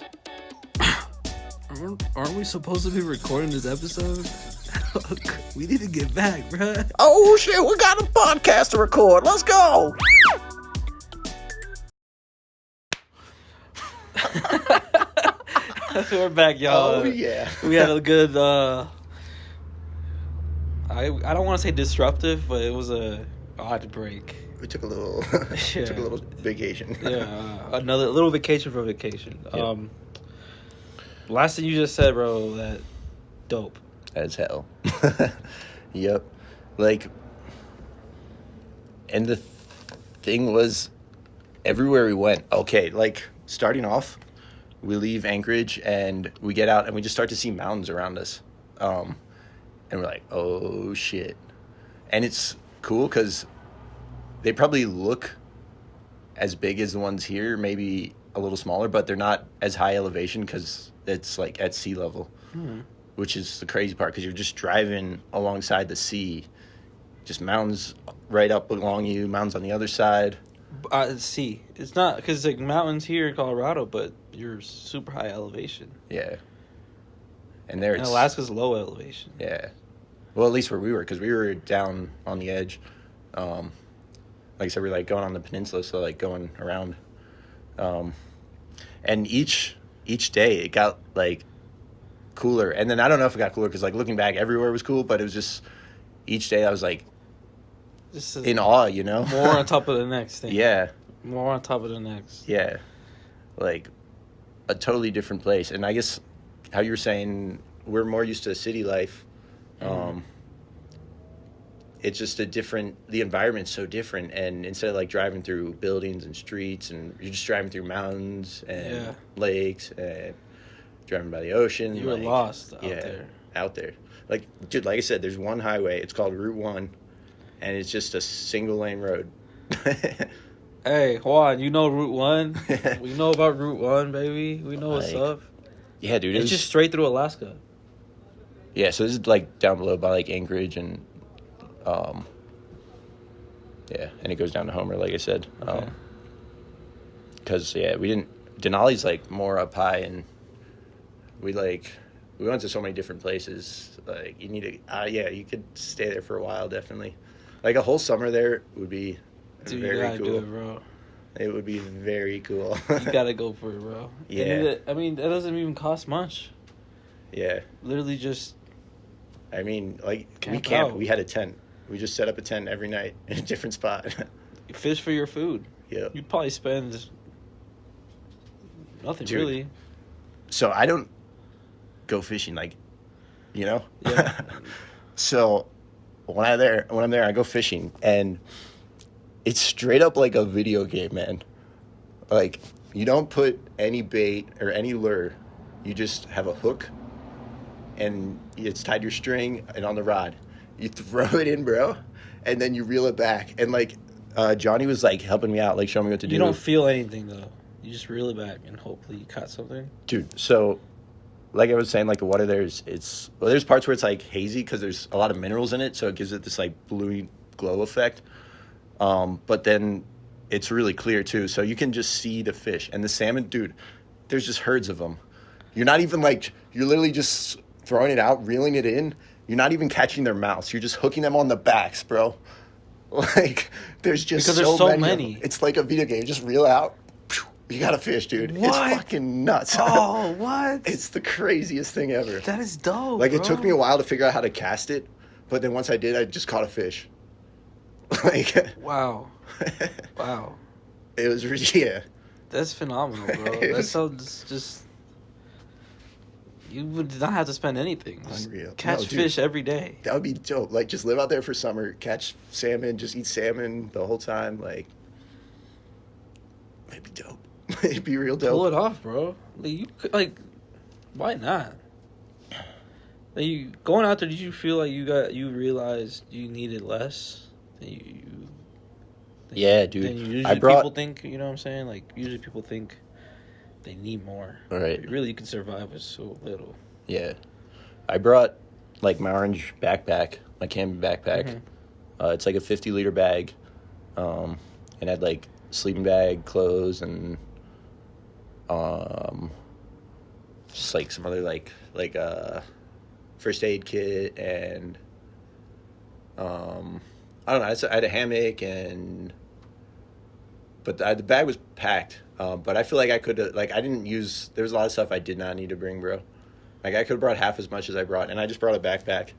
Aren't we supposed to be recording this episode? We need to get back, bro. Oh, shit, we got a podcast to record. Let's go. We're back, y'all. Oh, yeah. We had a good. I don't want to say disruptive, but it was a odd break. We took a little Yeah. took a little vacation. Yeah, another little vacation for vacation. Yeah. Last thing you just said, bro, that dope. As hell. Yep. Like, and the thing was, everywhere we went, okay, like, starting off, we leave Anchorage and we get out and we just start to see mountains around us. And we're like, oh, shit. And it's cool because they probably look as big as the ones here, maybe a little smaller, but they're not as high elevation because it's, like, at sea level, which is the crazy part because you're just driving alongside the sea. Just mountains right up along you, mountains on the other side. Sea. It's not, because, like, mountains here in Colorado, but you're super high elevation. Yeah. And there And it's... Alaska's low elevation. Yeah. Well, at least where we were, because we were down on the edge. Like I said, we were, like, going on the peninsula, so, like, going around. And each day it got, like, cooler. And then I don't know if it got cooler, because, like, looking back, everywhere was cool, but it was just... Each day I was, like, Just in awe, you know? more on top of the next thing. Yeah. More on top of the next. Yeah. Like, a totally different place. And I guess how you were saying we're more used to city life. It's just the environment's so different. And instead of, like, driving through buildings and streets, and you're just driving through mountains and lakes and driving by the ocean. You were like, lost out there. Like, dude, like I said, there's one highway. It's called Route 1. And it's just a single lane road. Hey, Juan, you know Route 1? We know about Route 1, baby. We know what's Like, up. Yeah, dude. It's just straight through Alaska. Yeah, so this is, like, down below by, like, Anchorage and, yeah, and it goes down to Homer, like I said. Okay. Because, Denali's, like, more up high, and we went to so many different places. Like, you need to, you could stay there for a while, definitely. Like, a whole summer there would be Dude, very you gotta cool. do it, bro. It would be very cool. You gotta go for it, bro. Yeah. And it doesn't even cost much. Yeah. Literally just... I mean, like, we Camp camped. out. We had a tent. We just set up a tent every night in a different spot. fish for your food. Yeah. You'd probably spend nothing, Dude. really. So I don't go fishing, like, you know? Yeah. So when I'm there, I go fishing, and it's straight up like a video game, man. Like, you don't put any bait or any lure. You just have a hook, and it's tied to your string and on the rod. You throw it in, bro, and then you reel it back. And, like, Johnny was, like, helping me out, like, showing me what to do. You don't feel anything, though. You just reel it back, and hopefully you caught something. Dude, so... Like I was saying, like, the water there there's parts where it's, like, hazy because there's a lot of minerals in it, so it gives it this, like, bluey glow effect. But then it's really clear, too, so you can just see the fish. And the salmon, dude, there's just herds of them. You're not even, like, you're literally just throwing it out, reeling it in. You're not even catching their mouths. You're just hooking them on the backs, bro. Like, there's just Because there's so many. many. It's like a video game. Just reel out. You got a fish, dude. What? It's fucking nuts. Oh, what? It's the craziest thing ever. That is dope, Like, bro. it took me a while to figure out how to cast it, but then once I did, I just caught a fish. Like, Wow. Wow. it was, yeah. That's phenomenal, bro. It That was- sounds just... You would not have to spend anything. Just Unreal. catch No, dude. fish every day. That would be dope. Like, just live out there for summer, catch salmon, just eat salmon the whole time. Like, it'd be dope. It'd be real dope. Pull it off, bro. Like, why not? Like, you going out there, did you feel like you realized you needed less than Yeah, dude. than usually I brought- people think? You know what I'm saying? Like, usually people think they need more. Right. But really, you can survive with so little. Yeah. I brought, like, my orange backpack, my camping backpack. Mm-hmm. It's like a 50-liter bag. And had, like, sleeping bag, clothes, and just, like, some other, like first aid kit, and I don't know, I had a hammock, and but the bag was packed. But I feel like I could like I didn't use. There was a lot of stuff I did not need to bring, bro. Like I could have brought half as much as I brought, and I just brought a backpack.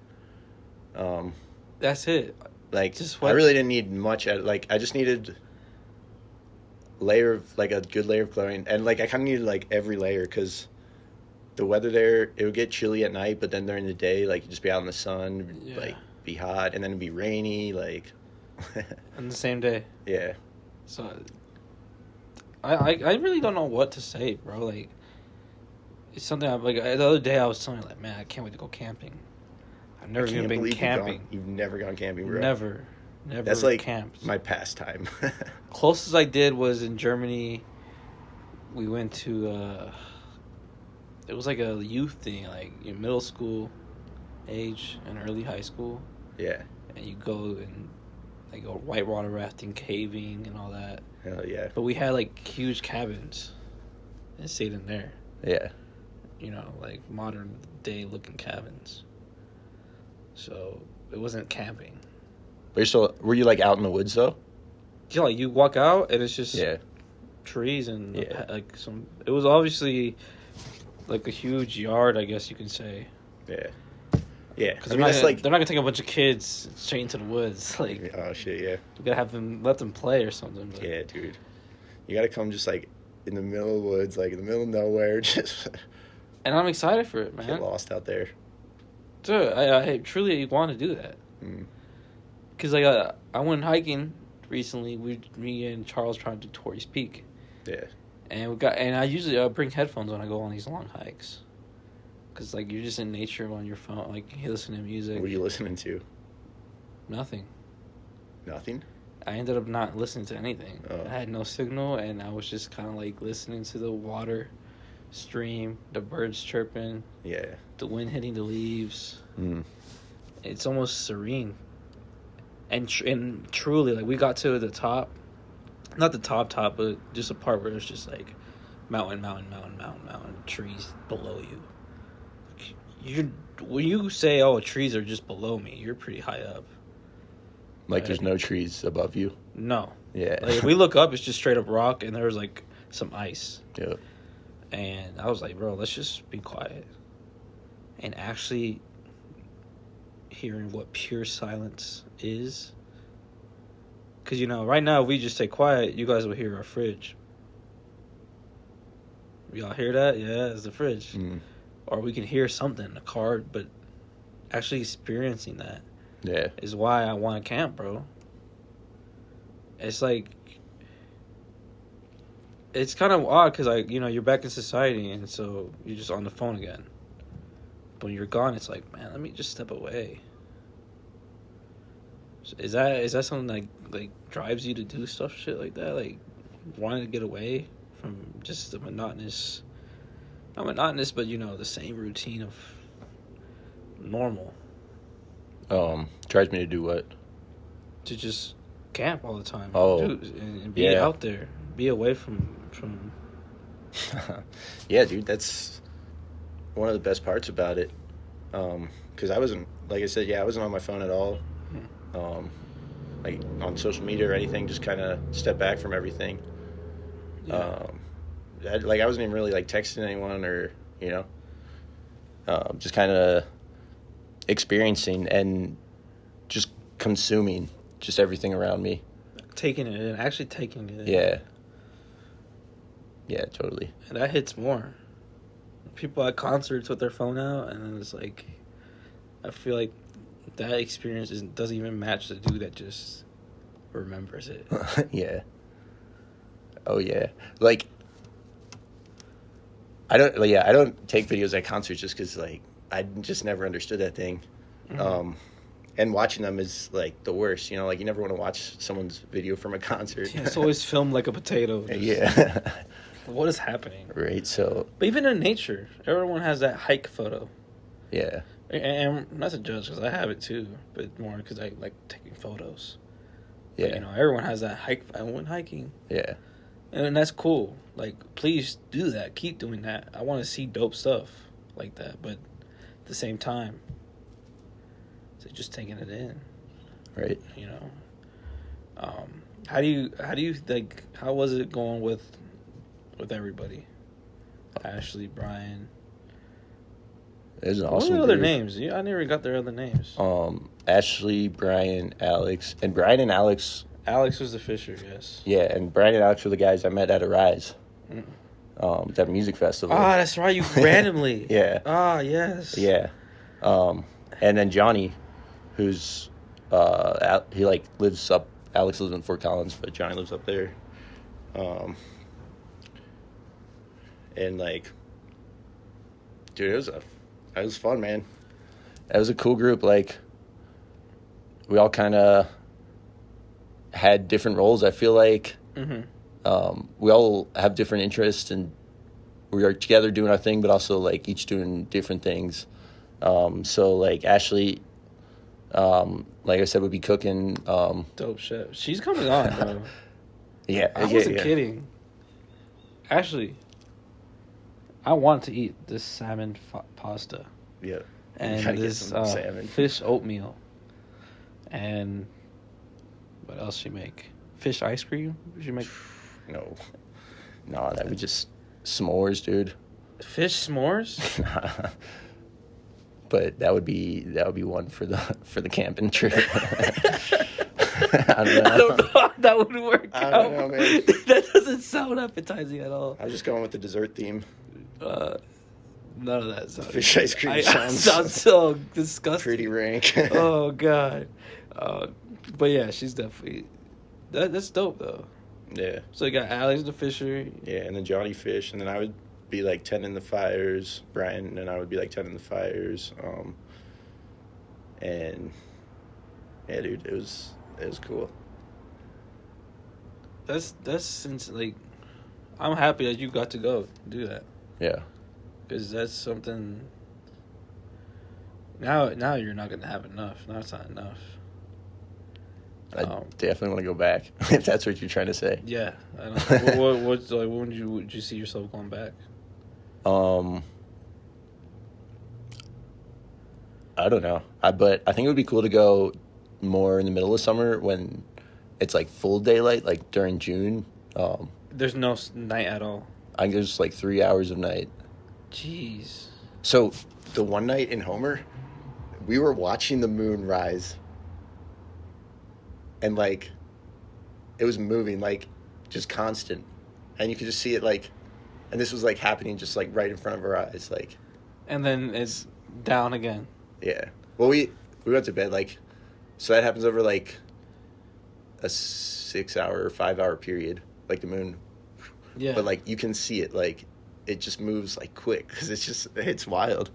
That's it. Like Just I really didn't need much. Like I just needed a good layer of clothing, and like I kind of needed like every layer because the weather there, it would get chilly at night, but then during the day, like you'd just be out in the sun, like be hot, and then it'd be rainy, like on the same day. Yeah. So I really don't know what to say, bro. Like it's something like the other day I was telling you, like, man, I can't wait to go camping. I've never even been camping. You've never gone camping, bro. Never. That's like camped. my pastime. Closest I did was in Germany. We went to it was like a youth thing, like in middle school age and early high school. Yeah. And you go and like go whitewater rafting, caving, and all that. Hell yeah. But we had like huge cabins and stayed in there. Yeah. You know, like modern day looking cabins. So it wasn't camping. Were you like out in the woods though? Yeah, like you walk out and it's just Yeah. trees and like some. It was obviously like a huge yard, I guess you can say. Yeah. Yeah. Because they're not gonna take a bunch of kids straight into the woods. Like, oh shit, yeah. You gotta let them play or something. But. Yeah, dude. You gotta come just like in the middle of the woods, like in the middle of nowhere, just. And I'm excited for it, man. Get lost out there. Dude, I truly want to do that. Because like I went hiking recently. Me and Charles tried to do Torrey's Peak. Yeah. And I usually bring headphones when I go on these long hikes. Because like you're just in nature on your phone, like you listen to music. What are you listening to? Nothing. Nothing? I ended up not listening to anything. Oh. I had no signal, and I was just kind of like listening to the water, stream, the birds chirping. Yeah. The wind hitting the leaves. It's almost serene. And truly, like, we got to the top. Not the top, but just a part where it's just, like, mountain, trees below you. When you say, oh, trees are just below me, you're pretty high up. Like, there's no trees above you? No. Yeah. Like, if we look up, it's just straight up rock, and there's, like, some ice. Yeah. And I was like, bro, let's just be quiet. And actually hearing what pure silence is. Because, you know, right now, if we just stay quiet, you guys will hear our fridge. Y'all hear that? Yeah, it's the fridge. Or we can hear something, a car, but actually experiencing that is why I want to camp, bro. It's like, it's kind of odd because, like, you know, you're back in society, and so you're just on the phone again. But when you're gone, it's like, man, let me just step away. Is that something that like drives you to do shit like that? Like wanting to get away from just the monotonous, not monotonous, but you know, the same routine of normal. Drives me to do what? To just camp all the time. And be out there, be away from. Yeah, dude, that's one of the best parts about it. Because I wasn't, like I said, I wasn't on my phone at all. Like on social media or anything, just kind of step back from everything. I wasn't even really like texting anyone or, you know, just kind of experiencing and just consuming just everything around me. Taking it in, actually taking it in. Yeah. Yeah, totally. And that hits more. People at concerts with their phone out, and then it's like, I feel like that experience doesn't even match the dude that just remembers it. Yeah. Oh yeah. Like, I don't take videos at concerts just because like I just never understood that thing. And watching them is like the worst. You know, like you never want to watch someone's video from a concert. Yeah, it's always filmed like a potato. Yeah. What is happening? Right. So. But even in nature, everyone has that hike photo. Yeah. And not to judge, because I have it too, but more because I like taking photos. Yeah. But, you know, everyone has that hike. I went hiking. Yeah. And that's cool. Like, please do that. Keep doing that. I want to see dope stuff like that. But at the same time, it's just taking it in. Right. You know? How do you like? How was it going with everybody? Ashley, Brian. It was an What awesome are the other group. names? Yeah, I never got their other names. Ashley, Brian, Alex, and Brian and Alex. Alex was the Fisher, yes. Yeah, and Brian and Alex were the guys I met at Arise, Mm. that music festival. Ah, that's right. You randomly. Yeah. Ah, yes. Yeah, and then Johnny, who's he like lives up. Alex lives in Fort Collins, but Johnny lives up there. And like, dude, it was fun, man. It was a cool group. Like, we all kind of had different roles. I feel like we all have different interests, and we are together doing our thing, but also like each doing different things. So like Ashley, like I said, would be cooking. Dope shit. She's coming on, bro. Yeah, I wasn't kidding. Actually, I want to eat this salmon pasta. Yeah. And Gotta get this some salmon. fish oatmeal. And what else she make? Fish ice cream? She make No, that would just s'mores, dude. fish s'mores? But that would be one for the camping trip. I don't know. I don't know how that would work I out. don't know, man. That doesn't sound appetizing at all. I was just going with the dessert theme. None of that sounds. Fish ice cream sounds so disgusting. pretty rank. Oh god. But yeah, she's definitely that's dope though. Yeah. So you got Alex the Fisher. Yeah, and then Johnny Fish, and then I would be like 10 in the fires. Brian and I would be like 10 in the fires. And yeah, dude, it was cool. That's since like I'm happy that you got to go do that Yeah. because that's something. Now you're not gonna have enough. Now it's not enough. I definitely want to go back if that's what you're trying to say. Yeah, I don't. What's like? When would you see yourself going back? I don't know. But I think it would be cool to go more in the middle of summer when it's like full daylight, like during June. There's no night at all. I think there's like 3 hours of night. Jeez. So the one night in Homer, we were watching the moon rise. And like, it was moving, like, just constant. And you could just see it, like, and this was like happening just like right in front of our eyes, like. And then it's down again. Yeah. Well, we went to bed, like, so that happens over like a 6 hour or 5 hour period, like the moon. Yeah. But like, you can see it, like, it just moves like quick because it's wild.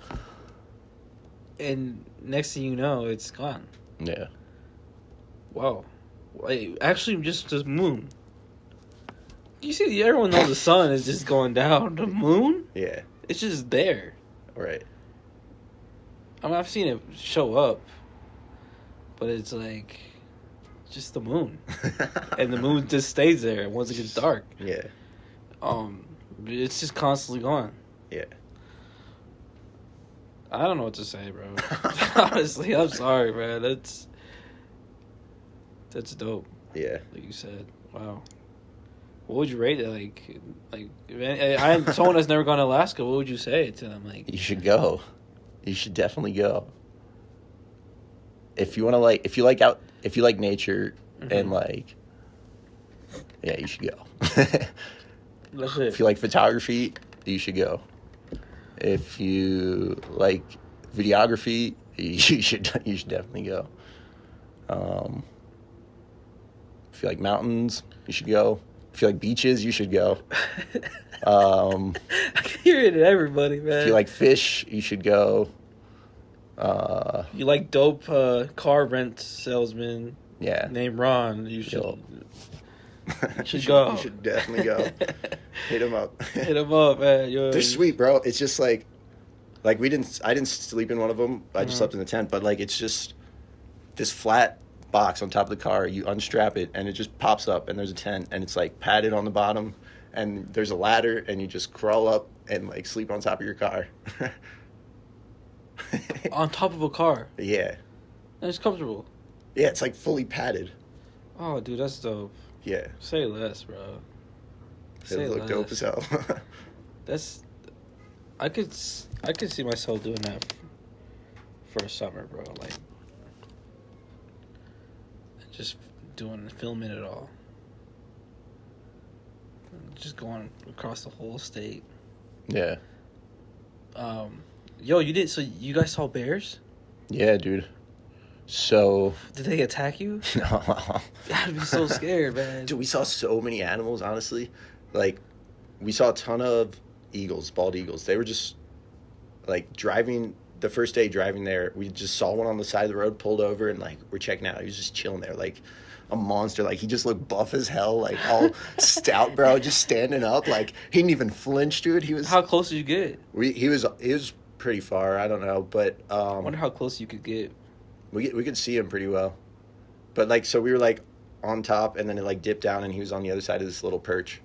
And next thing you know, it's gone. Yeah. Wow. Wait, actually, just the moon. You see, everyone knows the sun is just going down. The moon? Yeah. It's just there. Right. I mean, I've seen it show up, but it's like just the moon, and the moon just stays there once it gets dark. Yeah. It's just constantly gone. Yeah. I don't know what to say, bro. Honestly, I'm sorry, bro. That's dope. Yeah. Like you said, wow. What would you rate it? Like, if someone that's never gone to Alaska. What would you say to them? Like, You should go. You should definitely go. If you want to if you like nature and like, yeah, you should go. that's it. If you like photography, you should go. If you like videography, you should definitely go. If you like mountains, you should go. If you like beaches, you should go. I can hear it in everybody, man. If you like fish, you should go. You like dope car rent salesman Yeah. named Ron, you should, Yo. you should go. You should definitely go. Hit him up. Hit him up, man. Yo, They're sweet, bro. It's just like I didn't sleep in one of them. I just slept in the tent, but like it's just this flat box on top of the car. You unstrap it and it just pops up and there's a tent and it's like padded on the bottom and there's a ladder and you just crawl up and like sleep on top of your car. On top of a car. Yeah. And it's comfortable. Yeah, it's like fully padded. Oh, dude, that's dope. Yeah, Say less, bro. Say it looked dope as hell. That's I could see myself doing that for a summer, bro. Like just filming it all. Just going across the whole state. Yeah. Yo, so you guys saw bears? Yeah, dude. So. Did they attack you? No. I'd be so scared, man. Dude, we saw so many animals, honestly. Like, we saw a ton of eagles, bald eagles. They were just, like, the first day driving there, we just saw one on the side of the road, pulled over, and, like, we're checking out. He was just chilling there, like, a monster. Like, he just looked buff as hell, like, all stout, bro, just standing up. Like, he didn't even flinch, dude. He was... How close did you get? He was pretty far. I don't know, but... I wonder how close you could get. We could see him pretty well. But, like, so we were, like, on top, and then it, like, dipped down, and he was on the other side of this little perch.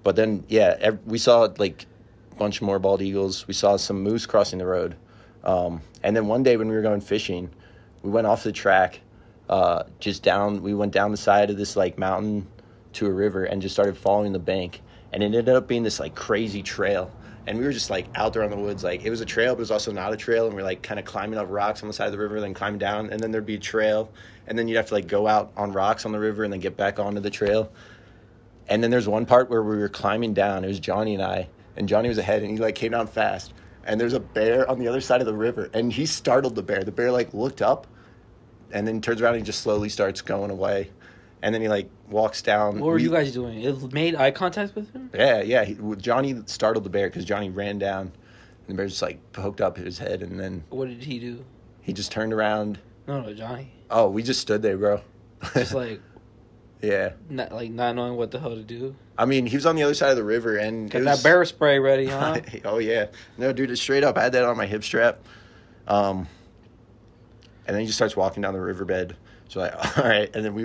But then, yeah, we saw, like, a bunch more bald eagles. We saw some moose crossing the road. And then one day when we were going fishing, we went off the track, we went down the side of this, like, mountain to a river and just started following the bank. And it ended up being this, like, crazy trail. And we were just, like, out there on the woods. Like, it was a trail, but it was also not a trail. And we were, like, kind of climbing up rocks on the side of the river, then climbing down. And then there'd be a trail. And then you'd have to, like, go out on rocks on the river and then get back onto the trail. And then there's one part where we were climbing down. It was Johnny and I. And Johnny was ahead, and he, like, came down fast. And there's a bear on the other side of the river. And he startled the bear. The bear, like, looked up and then turns around and just slowly starts going away. And then he, like, walks down. What were you guys doing? It made eye contact with him? Yeah. Johnny startled the bear because Johnny ran down. And the bear just, like, poked up his head. And then... What did he do? He just turned around. No, Johnny. Oh, we just stood there, bro. Just, like... Yeah. Not knowing what the hell to do? I mean, he was on the other side of the river, and... Got that bear spray ready, huh? Oh, yeah. No, dude, it's straight up. I had that on my hip strap. And then he just starts walking down the riverbed. So, like, all right. And then we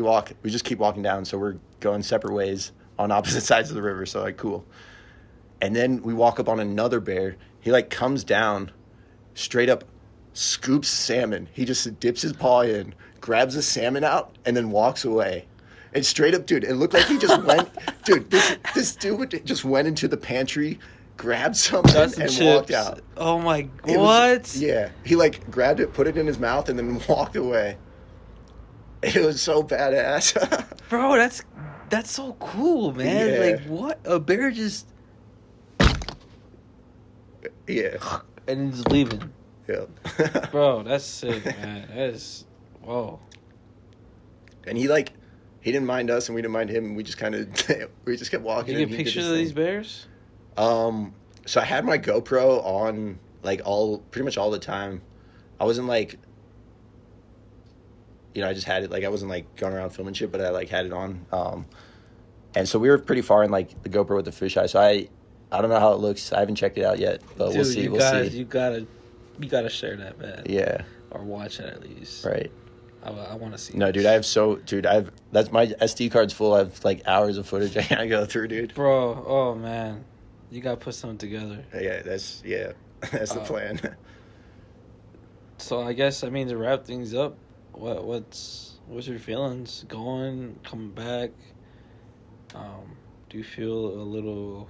just keep walking down. So we're going separate ways on opposite sides of the river. So, like, cool. And then we walk up on another bear. He, like, comes down, straight up scoops salmon. He just dips his paw in, grabs the salmon out, and then walks away. And straight up, dude, it looked like he just went... Dude, this dude just went into the pantry, grabbed something, and walked out. Oh, my... What? Yeah. He, like, grabbed it, put it in his mouth, and then walked away. It was so badass. Bro, that's so cool, man. Yeah. Like, what? A bear just... Yeah. And then just leaving. Yeah. Bro, that's sick, man. That is... Whoa. And he didn't mind us, and we didn't mind him. We just kept walking. Did you get pictures of these bears? So I had my GoPro on, like, pretty much all the time. I wasn't, like... I just had it, like, I wasn't, like, going around filming shit, but I, like, had it on. And so we were pretty far in, like, the GoPro with the fisheye. So I don't know how it looks. I haven't checked it out yet, but Dude, we'll see. You gotta share that, man. Yeah. Or watch it at least. Right. I want to see. No, dude, that's my SD card's full. I have, like, hours of footage I gotta go through, dude. Bro, oh, man. You gotta put something together. Yeah, that's the plan. So I guess, to wrap things up, what's your feelings coming back? Do you feel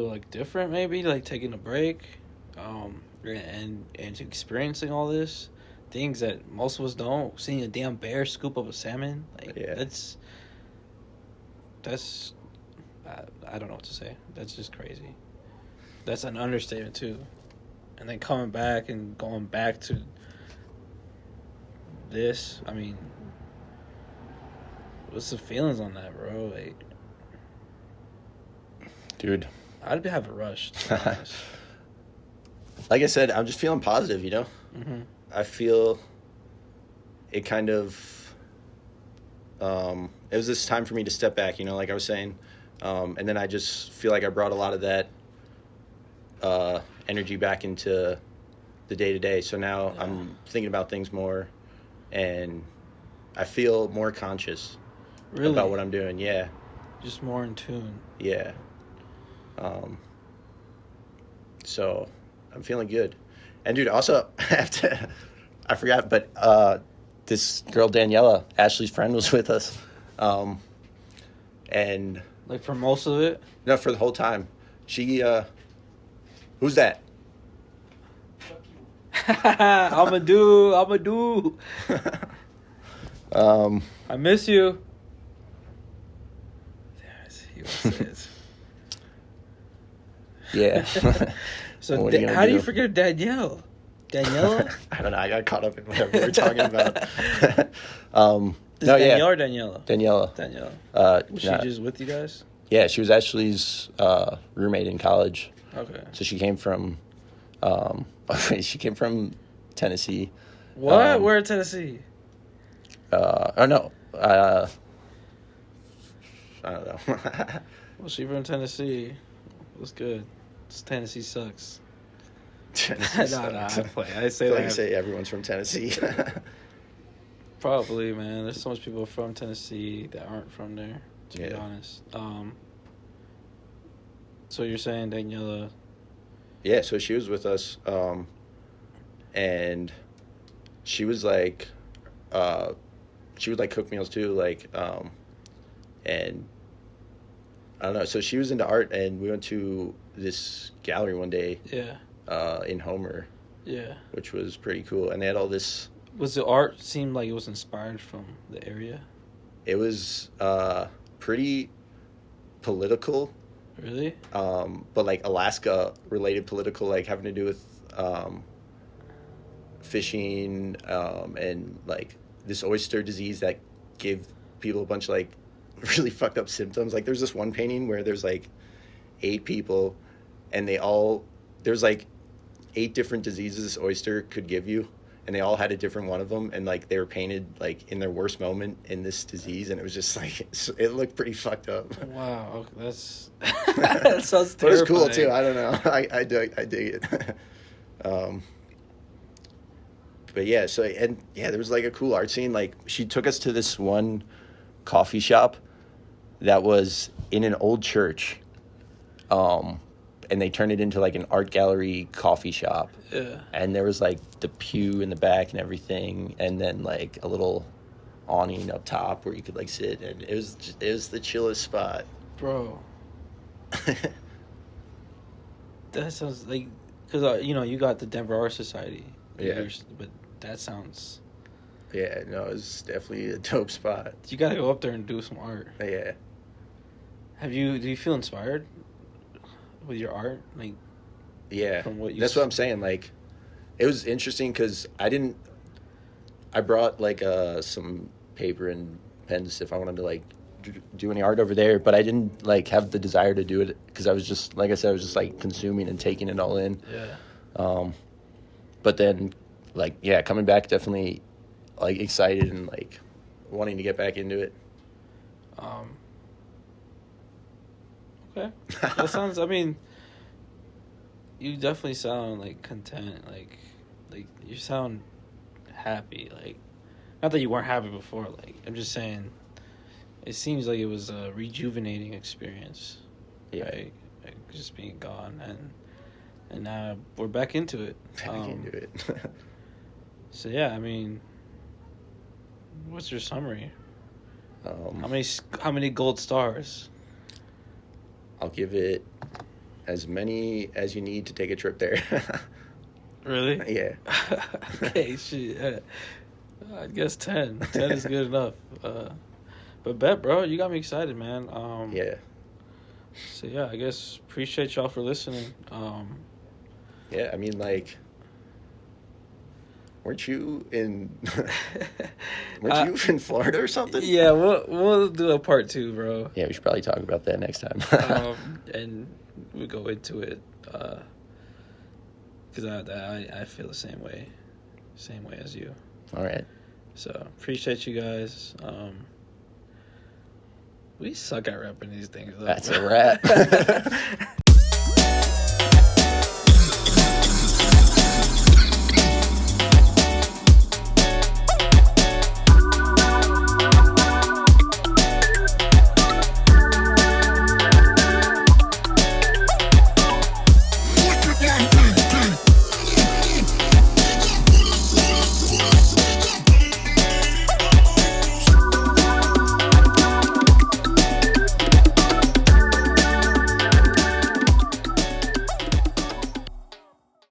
like different, maybe, like taking a break, and experiencing all this things that most of us don't? Seeing a damn bear scoop up a salmon, like, yeah. that's I don't know what to say. That's just crazy. That's an understatement too. And then coming back and going back to this, what's the feelings on that, bro? Like, dude, I'd have a rush, to be honest. Like I said, I'm just feeling positive, Mm-hmm. I feel it kind of it was this time for me to step back, like I was saying, and then I just feel like I brought a lot of that energy back into the day-to-day. So now I'm thinking about things more, and I feel more conscious about what I'm doing. Yeah. Just more in tune. Yeah. So I'm feeling good. And dude, also I forgot, but this girl Daniela, Ashley's friend, was with us, and Like for most of it? no, for the whole time. She, who's that? I'm a do. I miss you. He was says. Yeah. So What are you gonna how do do? you forget Danielle? Daniela? I don't know. I got caught up in whatever we were talking about. Is No, Danielle yeah, or Daniela? Daniela. Daniela. Was she Nah. just with you guys? Yeah, she was Ashley's roommate in college. Okay. So she came from, she came from Tennessee. What? Where in Tennessee? Oh no, I don't know. Well, she from Tennessee. What's good? Tennessee sucks. Tennessee No, sucks. I play. I say Like that. you say, everyone's from Tennessee. Probably, man. There's so much people from Tennessee that aren't from there, to be Yeah. honest. So you're saying Daniela? Yeah, so she was with us, and she was like, she would like cook meals too, like, and I don't know. So she was into art, and we went to this gallery one day, Yeah. in Homer, Yeah. which was pretty cool, and they had all this. Was the art seemed like it was inspired from the area? It was pretty political. Really? But like Alaska related political, like having to do with fishing, and like this oyster disease that gave people a bunch of like really fucked up symptoms. Like there's this one painting where there's like 8 people and there's like 8 different diseases this oyster could give you, and they all had a different one of them, and like they were painted like in their worst moment in this disease, and it was just like it looked pretty fucked up. Wow, that's that sounds terrifying. But it's cool too. I don't know. I dig it. But yeah, there was like a cool art scene. Like she took us to this one coffee shop that was in an old church, and they turned it into like an art gallery coffee shop. Yeah. And there was like the pew in the back and everything, and then like a little awning up top where you could like sit, and it was the chillest spot. Bro. That sounds like, because you got the Denver Art Society. Yeah. But that sounds. Yeah, no, it was definitely a dope spot. You gotta go up there and do some art. Yeah. Do you feel inspired with your art? Like, Yeah, from what you that's what I'm saying. Like, it was interesting because I brought like some paper and pens if I wanted to like do any art over there, but I didn't like have the desire to do it because I was just, like I said, I was just like consuming and taking it all in. Yeah. But then, like, yeah, coming back, definitely like excited and like wanting to get back into it. Okay. That sounds. I mean, you definitely sound like content. Like you sound happy. Like, not that you weren't happy before. Like, I'm just saying, it seems like it was a rejuvenating experience. Yeah. Right? Like, just being gone, and now we're back into it. Back into it. So yeah, I mean, what's your summary? How many gold stars? I'll give it as many as you need to take a trip there. Really? Yeah. Okay, shit. I guess 10. 10 is good enough. But bet, bro, you got me excited, man. Yeah. So yeah, I guess appreciate y'all for listening. Yeah, I mean, like, weren't you in Florida or something? Yeah, we'll do a part 2, bro. Yeah, we should probably talk about that next time. And we'll go into it. Because I feel the same way as you. All right. So appreciate you guys. We suck at rapping these things. That's a wrap.